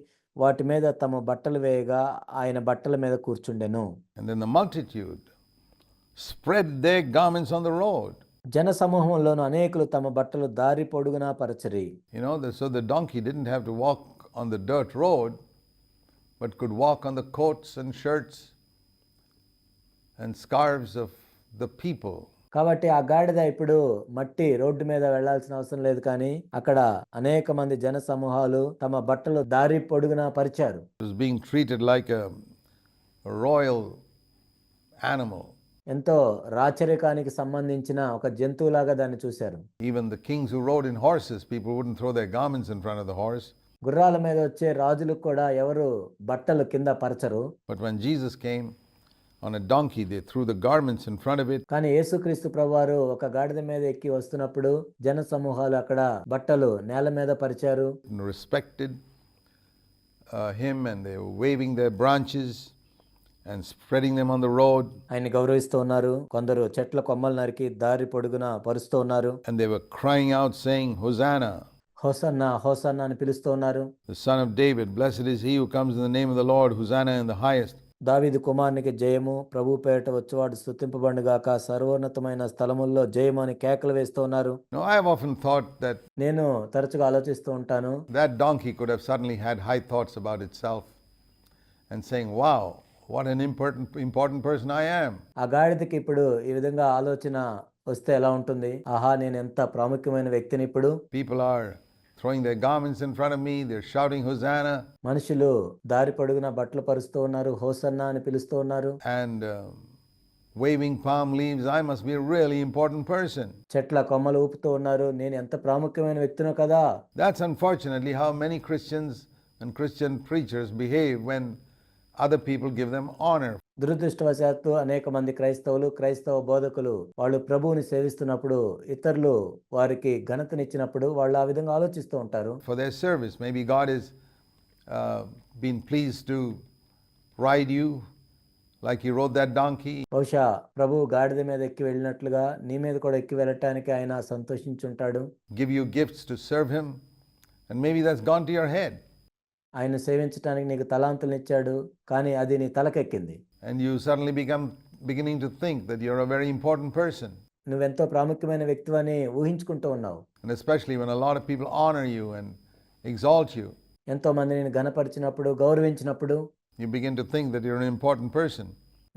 వాటి మీద తమ బట్టలు వేయగా ఆయన బట్టల మీద కూర్చుండెను. And then the multitude spread their garments on the road. జన సమూహంలోను అనేకులు తమ బట్టలు దారి పొడుగునా పరచరి. So the donkey didn't have to walk on the dirt road, but could walk on the coats and shirts and scarves of the people. కాబట్టి ఆ గాడిద ఇప్పుడు మట్టి రోడ్డు మీద వెళ్లాల్సిన అవసరం లేదు, కానీ అక్కడ అనేక మంది జన సమూహాలు తమ బట్టలు దారి పొడుగునా పరిచారు. It was being treated like a royal animal. ఎంతో రాచరికానికి సంబంధించిన ఒక జంతువులాగా దాన్ని చూశారు. Even the kings who rode in horses, people wouldn't throw their garments in front of the horse. గుర్రాల మీద వచ్చే రాజులకు కూడా ఎవరు బట్టలు కింద పరచరు. But when Jesus came on a donkey, they threw the garments in front of it. కానీ యేసుక్రీస్తు ప్రభువారు ఒక గాడిద మీద ఎక్కి వస్తున్నప్పుడు జన సమూహాలు అక్కడ బట్టలు నేల మీద పరిచారు. And respected him, and they were waving their branches and spreading them on the road. ఆయన్ని గౌరవిస్తూ ఉన్నారు. కొందరు చెట్ల కొమ్మలు నరికి దారి పొడుగునా పరుస్తూ ఉన్నారు. And they were crying out saying, Hosanna, hosanna hosanna అని పిలుస్తూ ఉన్నారు. the son of David, blessed is he who comes in the name of the Lord, Hosanna in the highest. దావీదు కుమారునికి జయము, ప్రభు పేరిట వచ్చేవాడు స్తుతింపబడుగాక, సర్వోన్నతమైన స్థలముల్లో జయము అని కేకలు వేస్తూ ఉన్నారు. Now I have often thought that నేను తరచుగా ఆలోచిస్తూ ఉంటాను, that donkey could have suddenly had high thoughts about itself and saying, wow, what an important person I am. ఆ గాడిదకి ఇప్పుడు ఈ విధంగా ఆలోచన వస్తే ఎలా ఉంటుంది? ఆహా, నేను ఎంత ప్రాముఖ్యమైన వ్యక్తిని ఇప్పుడు. People are throwing their garments in front of me, they're shouting Hosanna. మనుషులు దారి పొడుగునా బట్టలు పరుస్తూ ఉన్నారు, హోసన్నా అని పిలుస్తూ ఉన్నారు. And waving palm leaves, I must be a really important person. చెట్ల కొమ్మలు ఊపుతూ ఉన్నారు, నేను ఎంత ప్రాముఖ్యమైన వ్యక్తినో కదా. That's unfortunately how many Christians and Christian preachers behave when other people give them honor. దురదృష్టవశాత్తు అనేక మంది క్రైస్తవ బోధకులు వాళ్ళు ప్రభువుని సేవిస్తున్నప్పుడు ఇతరులు వారికి ఘనతనిచ్చినప్పుడు వాళ్ళు ఆ విధంగా ఆలోచిస్తూ ఉంటారు. For their service, maybe God has been pleased to ride you like he rode that donkey. బహుశా ప్రభు గాడిద మీద ఎక్కి వెళ్ళినట్లుగా నీ మీద కూడా ఎక్కి వెళ్ళటానికి ఆయన సంతోషించుంటాడు. Give you gifts to serve him, and maybe that's gone to your head. ఆయన సేవించడానికి నీకు తలాంతులను ఇచ్చాడు, కానీ అది నీ తలకెక్కింది. And you suddenly beginning to think that you're a very important person. నువ్వెంతో ప్రాముఖ్యమైన వ్యక్తివని ఊహించుకుంటూ ఉన్నావు. And especially when a lot of people honor you and exalt you, ఎంతో మంది నిన్ను ఘనపరిచినప్పుడు, గౌరవించినప్పుడు you begin to think that you're an important person.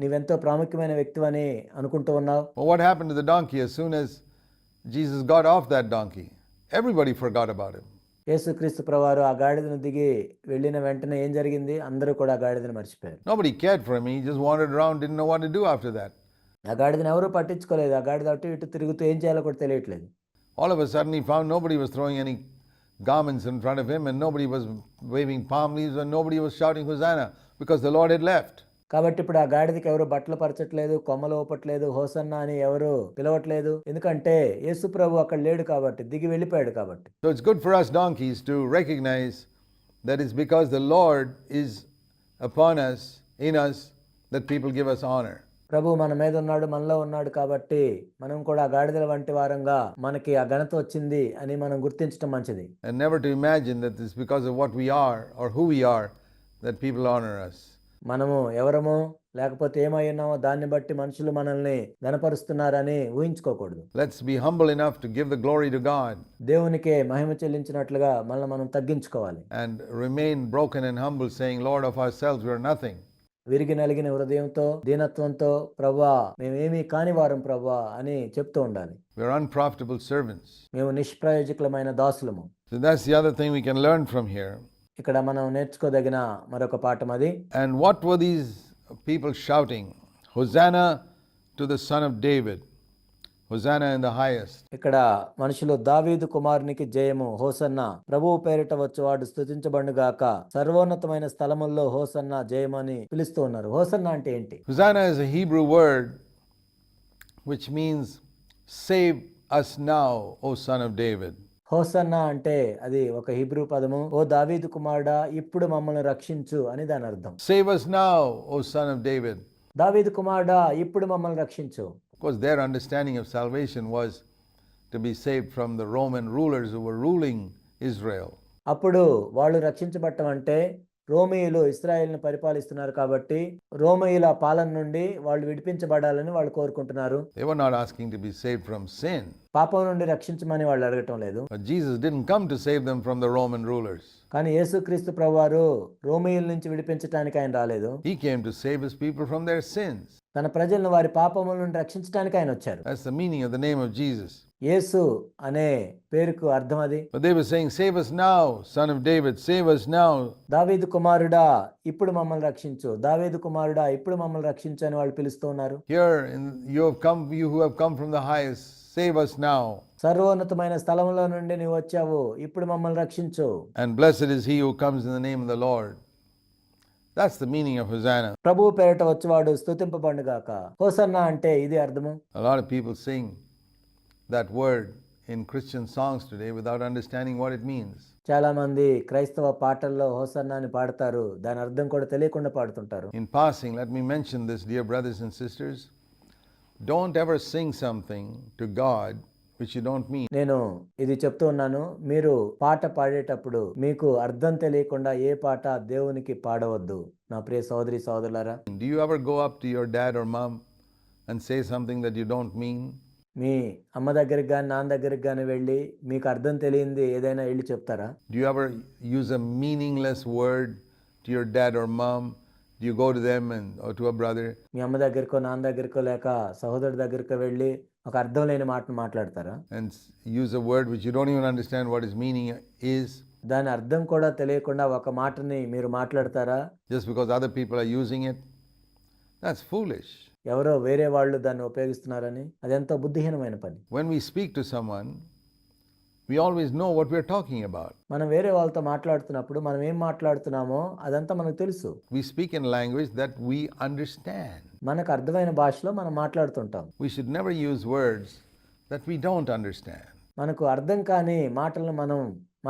నీవెంతో ప్రాముఖ్యమైన వ్యక్తివని అనుకుంటూ ఉన్నావు. Well, what happened to the donkey as soon as Jesus got off that donkey? Everybody forgot about him. యేసుక్రీస్తు ప్రభువారు ఆ గాడిదను దిగి వెళ్ళిన వెంటనే ఏం జరిగింది? అందరూ కూడా ఆ గాడిదను మర్చిపోయారు. Nobody cared for him. He just wandered around, didn't know what to do after that. ఆ గాడిదను ఎవరూ పట్టించుకోలేదు. ఆ గాడిద అటు ఇటు తిరుగుతూ ఏం చేయాలో కూడా తెలియట్లేదు. All of a sudden he found nobody was throwing any garments in front of him, and nobody was waving palm leaves, and nobody was shouting Hosanna, because the Lord had left. కాబట్టి ఇప్పుడు ఆ గాడిదకి ఎవరు బట్టలు పరచట్లేదు, కొమ్మలు ఊపట్లేదు, hosanna అని ఎవరు పిలవట్లేదు. ఎందుకంటే యేసు ప్రభు అక్కడ లేడు కాబట్టి, దిగి వెళ్ళిపోయాడు కాబట్టి. So it's good for us donkeys to recognize that it's because the Lord is upon us, in us, that people give us honor. ప్రభు మన మీద ఉన్నాడు, మనలో ఉన్నాడు కాబట్టి మనం కూడా గాడిదల వంటి వారంగా మనకి ఆ ఘనత వచ్చింది అని మనం గుర్తించడం మంచిది. And never to imagine that it's because of what we are or who we are that people honor us. మనము ఎవరమో లేకపోతే ఏమై ఉన్నామో దాన్ని బట్టి మనుషులు మనల్ని ఘనపరుస్తున్నారని ఊహించుకోకూడదు. Let's be humble enough to give the glory to God దేవునికే మహిమ చెల్లించినట్లుగా మనల్ని మనం తగ్గించుకోవాలి. and remain broken and humble, saying, Lord, of ourselves we are nothing. విరిగి నలిగిన హృదయంతో, దీనత్వంతో, ప్రభువా మేమేమీ కానివారం ప్రభువా అని చెప్తూ ఉండాలి. We are unprofitable servants. మేము నిష్ప్రయోజకులమైన దాసులము. So that's the other thing we can learn from here. ఇక్కడ మనం నేర్చుకోదగిన మరొక పాఠం అది. And what were these people shouting? Hosanna to the Son of David. Hosanna in the highest. ఇక్కడ మనుషులు దావీదు కుమారునికి జయము, హోసన్న, ప్రభువు పేరిట వచ్చువాడు స్తుతించబడుగాక, సర్వోన్నతమైన స్థలముల్లో హోసన్న జయమని పిలుస్తూ ఉన్నారు. హోసన్న అంటే ఏంటి? Hosanna is a Hebrew word which means save us now, O Son of David. Hosanna అంటే అది ఒక హీబ్రూ పదము. ఓ దావీదు కుమారుడా ఇప్పుడు మమ్మల్ని రక్షించు అని దాని అర్థం. Save us now, O Son of David. దావీదు కుమారుడా ఇప్పుడు మమ్మల్ని రక్షించు. Of course, their understanding of salvation was to be saved from the Roman rulers who were ruling Israel. అప్పుడు వాళ్ళు రక్షించబడటం అంటే రోమీయులు ఇశ్రాయేలును పరిపాలిస్తున్నారు కాబట్టి రోమీయుల పాలన నుండి వాళ్ళు విడిపించబడాలని వాళ్ళు కోరుకుంటున్నారు. They were not asking to be saved from sin. పాపం నుండి రక్షించమని వాళ్ళు అడగటం లేదు. But Jesus didn't come to save them from the Roman rulers. కానీ యేసుక్రీస్తు ప్రభువారు రోమీయుల నుంచి విడిపించడానికి ఆయన రాలేదు. He came to save his people from their sins. తన ప్రజలను వారి పాపముల నుండి రక్షించడానికి ఆయన వచ్చారు. That's the meaning of the name of Jesus. యేసు అనే పేరుకు అర్థం అది. But they were saying, save us now, Son of David, save us now. దావీదు కుమారుడా ఇప్పుడు మమ్మల్ని రక్షించు, దావీదు కుమారుడా ఇప్పుడు మమ్మల్ని రక్షించు అని వాళ్ళు పిలుస్తూ ఉన్నారు. Here you who have come from the highest, save us now. సర్వోన్నతమైన స్థలంలో నుండి నీవు వచ్చావు, ఇప్పుడు మమ్మల్ని రక్షించు. And blessed is he who comes in the name of the Lord. That's the meaning of Hosanna. ప్రభువు పేరిట వచ్చేవాడు స్తుతింపబడుగాక. హోసన్నా అంటే ఇది అర్థము. A lot of people sing that word in Christian songs today without understanding what it means. చాలా మంది క్రైస్తవ పాటల్లో హోసన్నా అని పాడతారు, దాని అర్థం కూడా తెలియకుండా పాడుతుంటారు. In passing, let me mention this, dear brothers and sisters. Don't ever sing something to God which you don't mean. నేను ఇది చెప్తూ ఉన్నాను, మీరు పాట పాడేటప్పుడు మీకు అర్థం తెలియకుండా ఏ పాట దేవునికి పాడవద్దు. నా ప్రియ సోదరి సోదరులారా, Do you ever go up to your dad or mom and say something that you don't mean? మీ అమ్మ దగ్గరికి కానీ నాన్న దగ్గరికి కానీ వెళ్ళి మీకు అర్థం తెలియంది ఏదైనా వెళ్ళి చెప్తారా? Do you ever use a meaningless word to your dad or mom? Do you go to them or to a brother? మీ అమ్మ దగ్గరకో నాన్న దగ్గరకో లేక సహోదరుడి దగ్గరకో వెళ్ళి ఒక అర్థం లేని మాటను మాట్లాడతారా? And use a word which you don't even understand what its meaning is? దాని అర్థం కూడా తెలియకుండా ఒక మాటని మీరు మాట్లాడతారా? Just because other people are using it? That's foolish. ఎవరో వేరే వాళ్ళు దాన్ని ఉపయోగిస్తున్నారని, అదెంతో బుద్ధిహీనమైన పని. When we speak to someone, we always know what we're talking about. మనం వేరే వాళ్ళతో మాట్లాడుతున్నప్పుడు మనం ఏం మాట్లాడుతున్నామో అదంతా మనకు తెలుసు. We speak in language that we understand. మనకు అర్థమైన భాషలో మనం మాట్లాడుతుంటాం. We should never use words that we don't understand. మనకు అర్థం కాని మాటలను మనం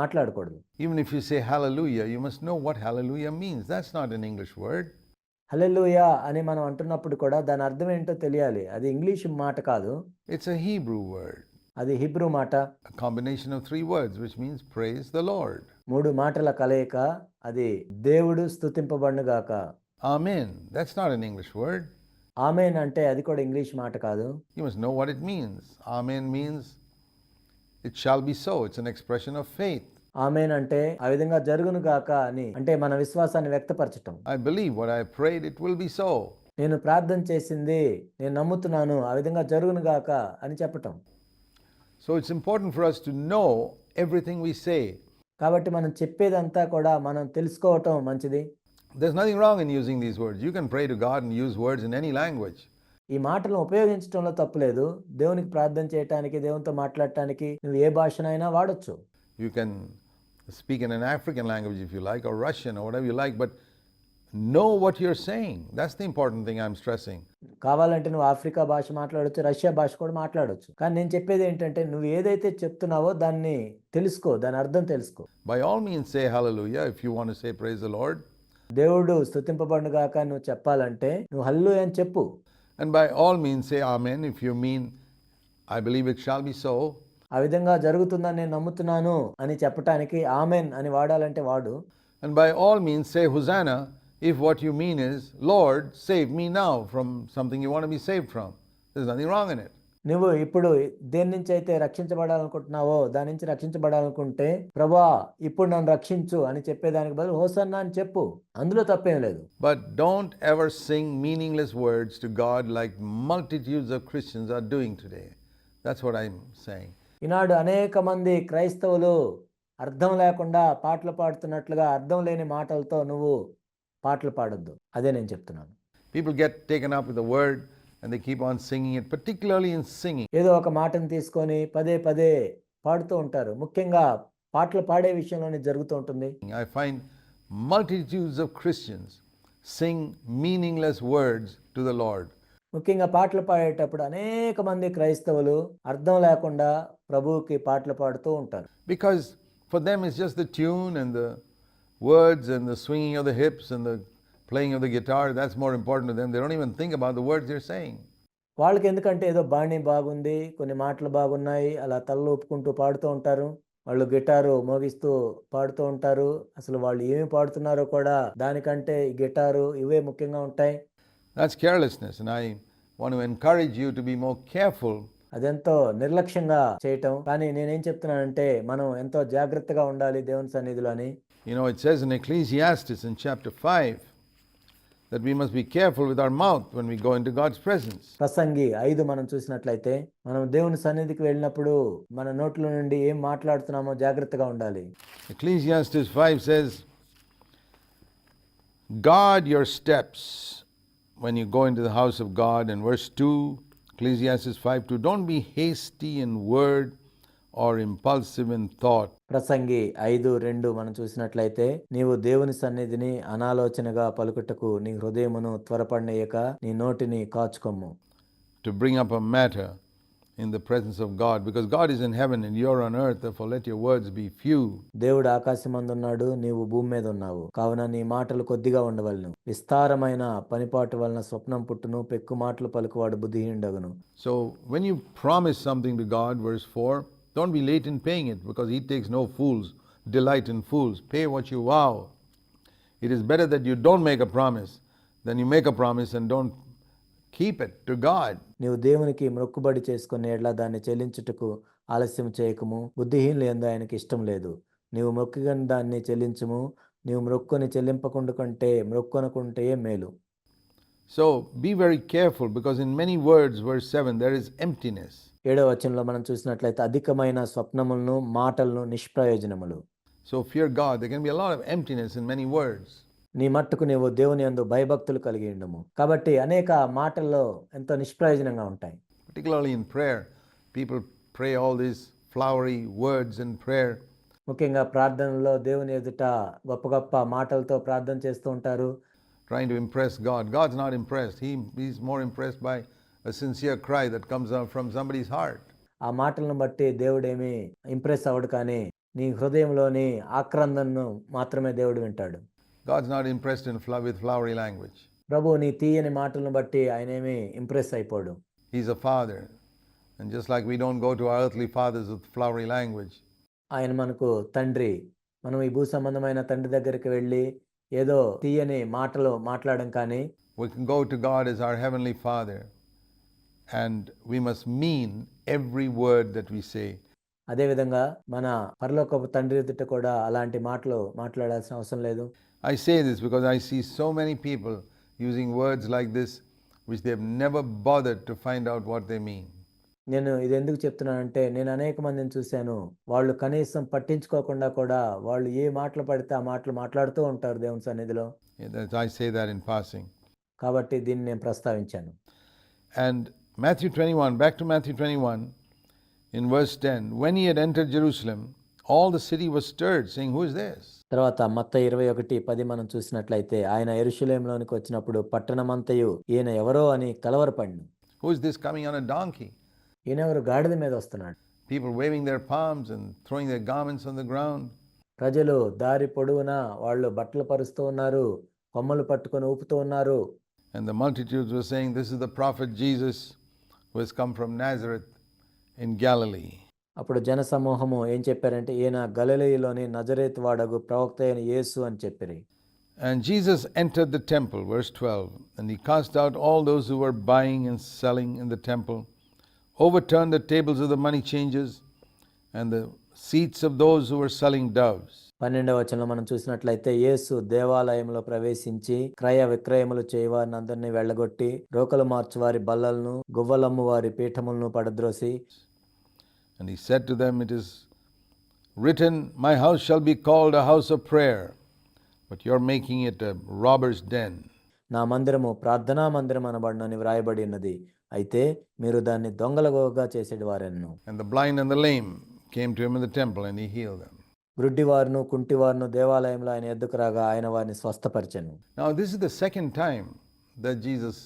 మాట్లాడకూడదు. Even if you say hallelujah, you must know what hallelujah means. That's not an English word. హల్లెలూయా అని మనం అంటున్నప్పుడు కూడా దాని అర్థం ఏంటో తెలియాలి. అది ఇంగ్లీష్ మాట కాదు, It's a Hebrew word. అది హిబ్రూ మాట. A combination of 3 words, which means praise the Lord. 3 మాటల కలయిక, అది దేవుడు స్తుతింపబడుగాక. Amen. That's not an English word. ఆమేన్ అంటే అది కూడా ఇంగ్లీష్ మాట కాదు. You must know what it means. Amen means it shall be so. It's an expression of faith. ఆమేన్ అంటే ఆ విధంగా జరుగును గాక అని, అంటే మన విశ్వాసాన్ని వ్యక్తపరచటం. I believe what I prayed, it will be so. నేను ప్రార్థన చేసింది నేను నమ్ముతున్నాను, ఆ విధంగా జరుగును గాక అని చెప్పటం. So it's important for us to know everything we say. కాబట్టి మనం చెప్పేదంతా కూడా మనం తెలుసుకోవటం మంచిది. There's nothing wrong in using these words. You can pray to God and use words in any language. ఈ మాటలను ఉపయోగించడంలో తప్పులేదు. దేవునికి ప్రార్థన చేయటానికి, దేవునితో మాట్లాడటానికి నువ్వు ఏ భాషనైనా వాడొచ్చు. You can speak in an African language if you like, or Russian, or whatever you like, but know what you're saying. That's the important thing I'm stressing. కావాలంటే నువ్వు ఆఫ్రికా భాష మాట్లాడొచ్చు, రష్యా భాష కూడా మాట్లాడొచ్చు. కానీ నేను చెప్పేది ఏంటంటే నువ్వు ఏదైతే చెప్తున్నావో దాన్ని తెలుసుకో, దాని అర్థం తెలుసుకో. By all means say hallelujah if you want to say praise the Lord. దేవుడు స్తుతింపబడును గాక నువ్వు చెప్పాలంటే నువ్వు హల్లెలూయా అని చెప్పు. And by all means say amen if you mean I believe it shall be so. ఆ విధంగా జరుగుతుందని నేను నమ్ముతున్నాను అని చెప్పటానికి ఆమెన్ అని వాడాలంటే వాడు. And by all means say Hosanna if what you mean is, Lord, save me now from something you want to be saved from. There's nothing wrong in it. నువ్వు ఇప్పుడు దేని నుంచి అయితే రక్షించబడాలనుకుంటున్నావో దాని నుంచి రక్షించబడాలనుకుంటే ప్రభా ఇప్పుడు నన్ను రక్షించు అని చెప్పేదానికి బదులు హోసన్నా అని చెప్పు, అందులో తప్పేం లేదు. But don't ever sing meaningless words to God like multitudes of Christians are doing today. That's what I'm saying. ఈనాడు అనేక మంది క్రైస్తవులు అర్థం లేకుండా పాటలు పాడుతున్నట్లుగా అర్థం లేని మాటలతో నువ్వు పాటలు పాడొద్దు, అదే నేను చెప్తున్నాను. People get taken up with the word and they keep on singing it, particularly in singing. ఏదో ఒక మాటను తీసుకొని పదే పదే పాడుతూ ఉంటారు. ముఖ్యంగా పాటలు పాడే విషయంలోనే జరుగుతూ ఉంటుంది. I find multitudes of Christians sing meaningless words to the Lord. ముఖ్యంగా పాటలు పాడేటప్పుడు అనేక మంది క్రైస్తవులు అర్థం లేకుండా ప్రభువుకి పాటలు పాడుతూ ఉంటారు. Because for them it's just the tune and the words and the swinging of the hips and the playing of the guitar. That's more important to them. They don't even think about the words they're saying. వాళ్ళకి ఎందుకంటే ఏదో బాణీ బాగుంది, కొన్ని మాటలు బాగున్నాయి, అలా తలలు ఊపుకుంటూ పాడుతూ ఉంటారు. వాళ్ళు గిటారు మోగిస్తూ పాడుతూ ఉంటారు. అసలు వాళ్ళు ఏమి పాడుతున్నారో కూడా దానికంటే ఈ గిటారు ఇవే ముఖ్యంగా ఉంటాయి. That's carelessness, and I want to encourage you to be more careful. అదెంతో నిర్లక్ష్యంగా చేయటం. కానీ నేనేం చెప్తున్నానంటే మనం ఎంతో జాగ్రత్తగా ఉండాలి దేవుని సన్నిధిలో అని. You know, it says in Ecclesiastes in chapter 5 that we must be careful with our mouth when we go into God's presence. ప్రసంగి 5 మనం చూసినట్లయితే మనం దేవుని సన్నిధికి వెళ్ళినప్పుడు మన నోట్లో నుండి ఏం మాట్లాడుతున్నామో జాగ్రత్తగా ఉండాలి. Ecclesiastes 5 says, guard your steps when you go into the house of God. And verse 2, Ecclesiastes 5:2, don't be hasty in word or impulsive in thought. ప్రసంగి 5:2 మనం చూసినట్లయితే నీవు దేవుని సన్నిధిని అనాలోచనగా పలుకుటకు నీ హృదయమును త్వరపడనీయక నీ నోటిని కాచుకొమ్ము. To bring up a matter in the presence of God, because God is in heaven and you're on earth, therefore let your words be few. దేవుడు ఆకాశమందున్నాడు, నీవు భూమి మీద ఉన్నావు, కావున నీ మాటలు కొద్దిగా ఉండవలెను. విస్తారమైన పనిపాటు వలన స్వప్నం పుట్టును, పెక్కు మాటలు పలుకువాడు బుద్ధిహీనుడగును. So when you promise something to God, verse 4, don't be late in paying it, because he takes no fools, delight in fools. Pay what you vow. It is better that you don't make a promise than you make a promise and don't keep it to God. నీవు దేవునికి మొక్కుబడి చేసుకునే ఎడ్ల దాన్ని చెల్లించుటకు ఆలస్యం చేయకము, బుద్ధిహీనులు యందు ఆయనకి ఇష్టం లేదు. నీవు మొక్కిన దాన్ని చెల్లించుము, నీవు మొక్కుని చెల్లింపకుండా కంటే మొక్కునకుంటే మేలు. So be very careful, because in many words, verse 7, there is emptiness. 7వ వచనంలో మనం చూసినట్లయితే అధికమైన స్వప్నములను, మాటలను, నిష్ప్రయోజనములు. So fear God. There can be a lot of emptiness in many words. నీ మట్టుకు నీవు దేవుని యందు భయభక్తులు కలిగి ఉండము. కాబట్టి అనేక మాటల్లో ఎంతో నిష్ప్రయోజనంగా ఉంటాయి. Particularly in prayer, people pray all these flowery words in prayer. ముఖ్యంగా ప్రార్థనలో దేవుని ఎదుట గొప్ప గొప్ప మాటలతో ప్రార్థన చేస్తూ ఉంటారు. Trying to impress God. God's not impressed. He's more impressed by a sincere cry that comes out from somebody's heart. ఆ మాటలను బట్టి దేవుడేమి ఇంప్రెస్ అవ్వడు, కానీ నీ హృదయంలోని ఆక్రందనను మాత్రమే దేవుడు వింటాడు. God's not impressed with flowery language. ప్రభు నీ తీయని మాటలను బట్టి ఆయనేమి impress అయిపోడు. He's a father. And just like we don't go to our earthly fathers with flowery language, ఆయన మనకు తండ్రి. మనం ఈ భూ సంబంధమైన తండ్రి దగ్గరికి వెళ్ళి ఏదో తీయని మాటలు మాట్లాడడం కానీ We can go to God as our Heavenly Father, and we must mean every word that we say. అదేవిధంగా మన పరలోకపు తండ్రి ఎదుట కూడా అలాంటి మాటలు మాట్లాడాల్సిన అవసరం లేదు. I say this because I see so many people using words like this which they have never bothered to find out what they mean. నేను ఇది ఎందుకు చెప్తున్నానంటే నేను అనేక మందిని చూశాను. వాళ్ళు కనీసం పట్టించుకోకుండా కూడా వాళ్ళు ఏ మాటలు పడితే ఆ మాటలు మాట్లాడుతూ ఉంటారు దేవుని సన్నిధిలో. I say that in passing. కాబట్టి దీన్ని నేను ప్రస్తావించాను. And Matthew 21, back to Matthew 21, in verse 10, when he had entered Jerusalem, all the city was stirred, saying, "Who is this?" తర్వాత మత్తయి 21:10 మనం చూసినట్లయితే ఆయన యెరూషలేములోనికి వచ్చినప్పుడు పట్టణమంతయు ఈయన ఎవరో అని కలవరపడిను. Who is this coming on a donkey? ఈయనెవరు గాడిద మీద వస్తున్నాడు. People waving their palms and throwing their garments on the ground. ప్రజలు దారి పొడవునా వాళ్ళు బట్టలు పరుస్తూ ఉన్నారు, కొమ్మలు పట్టుకొని ఊపుతూ ఉన్నారు. And the multitudes were saying, "This is the prophet Jesus who has come from Nazareth in Galilee." అప్పుడు జనసమూహము ఏం చెప్పారంటే ఈయన గలిలయలోని నజరేతు వాడగు ప్రవక్త అయిన యేసు అని చెప్పిరి. And Jesus entered the temple, verse 12, and he cast out all those who were buying and selling in the temple, overturned the tables of the money changers and the seats of those who were selling doves. 12వ వచనంలో మనం చూసినట్లయితే యేసు దేవాలయంలో ప్రవేశించి క్రయ విక్రయములు చేయవారిని అందరినీ వెళ్ళగొట్టి రోకలు మార్చువారి బల్లలను గువ్వలమ్ము వారి పీఠములను పడద్రోసి. And he said to them, "It is written, my house shall be called a house of prayer, but you're making it a robber's den." నా మందిరము ప్రార్థనా మందిరం అనబడునని వ్రాయబడి ఉన్నది, అయితే మీరు దాన్ని దొంగలగోగా చేసేటి వారెన్ను. And the blind and the lame came to him in the temple, and he healed them. గ్రుడ్డివారును కుంటివారును దేవాలయంలో ఆయన ఎద్దుకు రాగా ఆయన వారిని స్వస్థపరిచెను. Now this is the second time that Jesus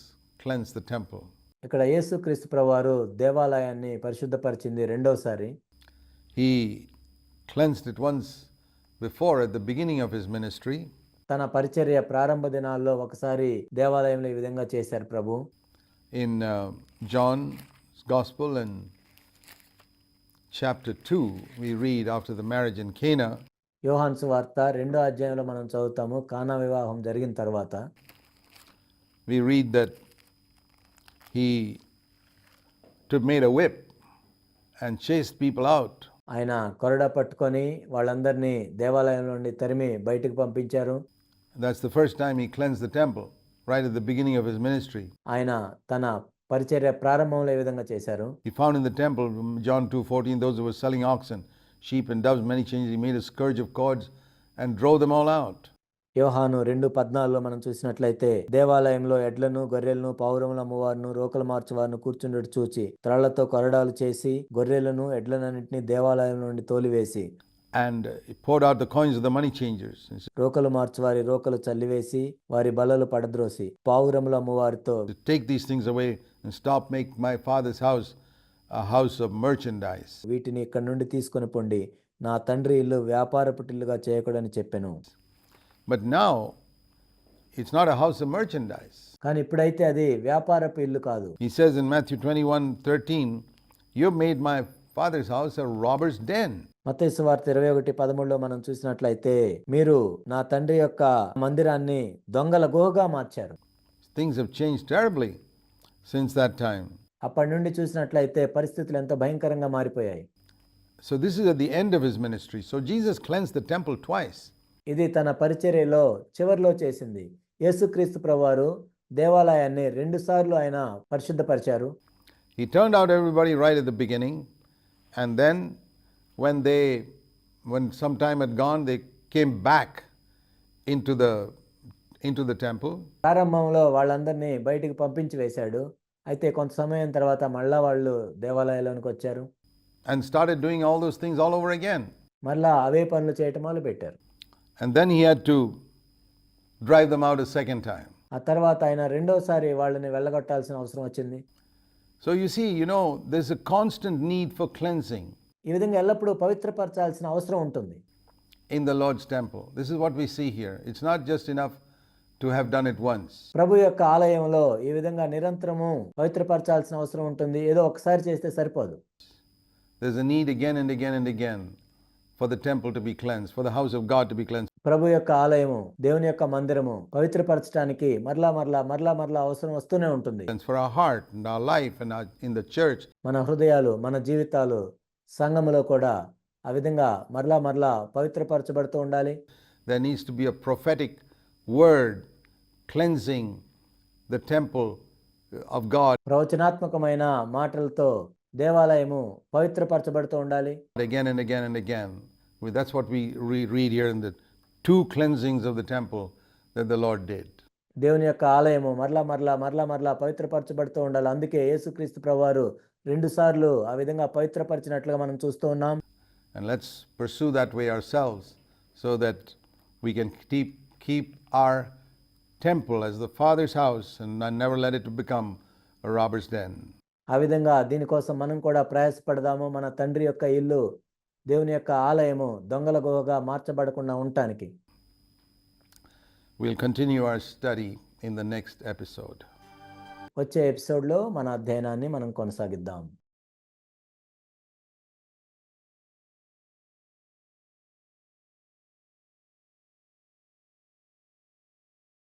cleansed the temple. ఇక్కడ యేసుక్రీస్తు ప్రభువారు దేవాలయాన్ని పరిశుద్ధపరిచింది రెండోసారి. He cleansed it once before at the beginning of his ministry. తన పరిచర్య ప్రారంభ దినాల్లో ఒకసారి దేవాలయంలో ఈ విధంగా చేశారు ప్రభు. In John's Gospel in chapter 2, we read after the marriage in Cana. యోహాను సువార్త 2వ అధ్యాయంలో మనం చదువుతాము, కానా వివాహం జరిగిన తర్వాత. We read that he made a whip and chased people out. ఆయన కొరడా పట్టుకొని వాళ్ళందరినీ దేవాలయం నుండి తరిమి బయటికి పంపించారు. That's the first time he cleansed the temple, right at the beginning of his ministry. ఆయన తన పరిచర్య ప్రారంభంలో ఈ విధంగా చేశారు. He found in the temple, John 2:14, those who were selling oxen, sheep and doves, many changes. He made a scourge of cords and drove them all out. యోహాను 2:14లో మనం చూసినట్లయితే దేవాలయంలో ఎడ్లను గొర్రెలను పావురముల అమ్మవారును రోకలు మార్చువారును కూర్చుండటి చూచి త్రాళ్లతో కొరడాలు చేసి గొర్రెలను ఎడ్లనన్నింటినీ దేవాలయం నుండి తోలివేసి and poured out the coins of the money changers. రోకలు మార్చువారి రోకలు చల్లివేసి వారి బల్లలు పడద్రోసి పావురముల అమ్మవారితో To take these things away and stop make my father's house a house of merchandise. వీటిని ఇక్కడి నుండి తీసుకొని పొండి నా తండ్రి ఇల్లు వ్యాపారపు ఇల్లుగా చేయకూడని చెప్పెను. But now it's not a house of merchandise. కానీ ఇప్పుడైతే అది వ్యాపారపు ఇల్లు కాదు. He says in Matthew 21:13, "You've made my father's house a robber's den." మత్తయి సువార్త 21:13లో మనం చూసినట్లయితే మీరు నా తండ్రి యొక్క మందిరాన్ని దొంగల గుహగా మార్చారు. Things have changed terribly since that time. అప్పటి నుండి చూసినట్లయితే పరిస్థితులు ఎంతో భయంకరంగా మారిపోయాయి. So this is at the end of his ministry. So Jesus cleansed the temple twice. ఇది తన పరిచర్యలో చివరిలో చేసింది. యేసుక్రీస్తు ప్రభువారు దేవాలయాన్ని 2 సార్లు ఆయన పరిశుద్ధపరిచారు. He turned out everybody right at the beginning, and then when some time had gone, they came back into the temple. ప్రారంభంలో వాళ్ళందరినీ బయటికి పంపించి వేశాడు. అయితే కొంత సమయం తర్వాత మళ్ళా వాళ్ళు దేవాలయంలోనికి వచ్చారు. And started doing all those things all over again. మళ్ళా అవే పనులు చేయటం మొదలు పెట్టారు. And then he had to drive them out a second time. ఆ తర్వాత ఆయన రెండోసారి వాళ్ళని వెళ్ళగొట్టాల్సిన అవసరం వచ్చింది. So you see, there's a constant need for cleansing ఈ విధంగా ఎల్లప్పుడూ పవిత్రపరచాల్సిన అవసరం ఉంటుంది in the Lord's temple. This is what we see here. It's not just enough to have done it once. ప్రభు యొక్క ఆలయంలో ఈ విధంగా నిరంతరము పవిత్రపరచాల్సిన అవసరం ఉంటుంది. ఏదో ఒకసారి చేస్తే సరిపోదు. There's a need again and again and again for the temple to be cleansed, for the house of God to be cleansed. ప్రభు యొక్క ఆలయము, దేవుని యొక్క మందిరము పవిత్రపరచడానికి మరలా అవసరం వస్తూనే ఉంటుంది. And for our heart and our life and in the church. మన హృదయాలు, మన జీవితాలు సంఘములో కూడా ఆ విధంగా మరలా పవిత్రపరచబడుతూ ఉండాలి. There needs to be a prophetic word cleansing the temple of God. ప్రవచనాత్మకమైన మాటలతో దేవాలయము పవిత్రపరచబడుతూ ఉండాలి. Again and again and again. That's what we read here in the 2 cleansings of the temple that the Lord did. దేవుని యొక్క ఆలయము మరలా పవిత్రపరచబడుతూ ఉండాలి. అందుకే యేసుక్రీస్తు ప్రభువారు 2 సార్లు ఆ విధంగా పవిత్రపరిచినట్లుగా మనం చూస్తూ ఉన్నాం. And let's pursue that way ourselves so that we can keep our temple as the Father's house and never let it become a robber's den. ఆ విధంగా దీనికోసం మనం కూడా ప్రయాసపడదాము. మన తండ్రి యొక్క ఇల్లు, దేవుని యొక్క ఆలయము దొంగల గుహగా మార్చబడకుండా ఉండటానికి. We'll continue our study in the next episode. వచ్చే ఎపిసోడ్లో మన అధ్యయనాన్ని మనం కొనసాగిద్దాం.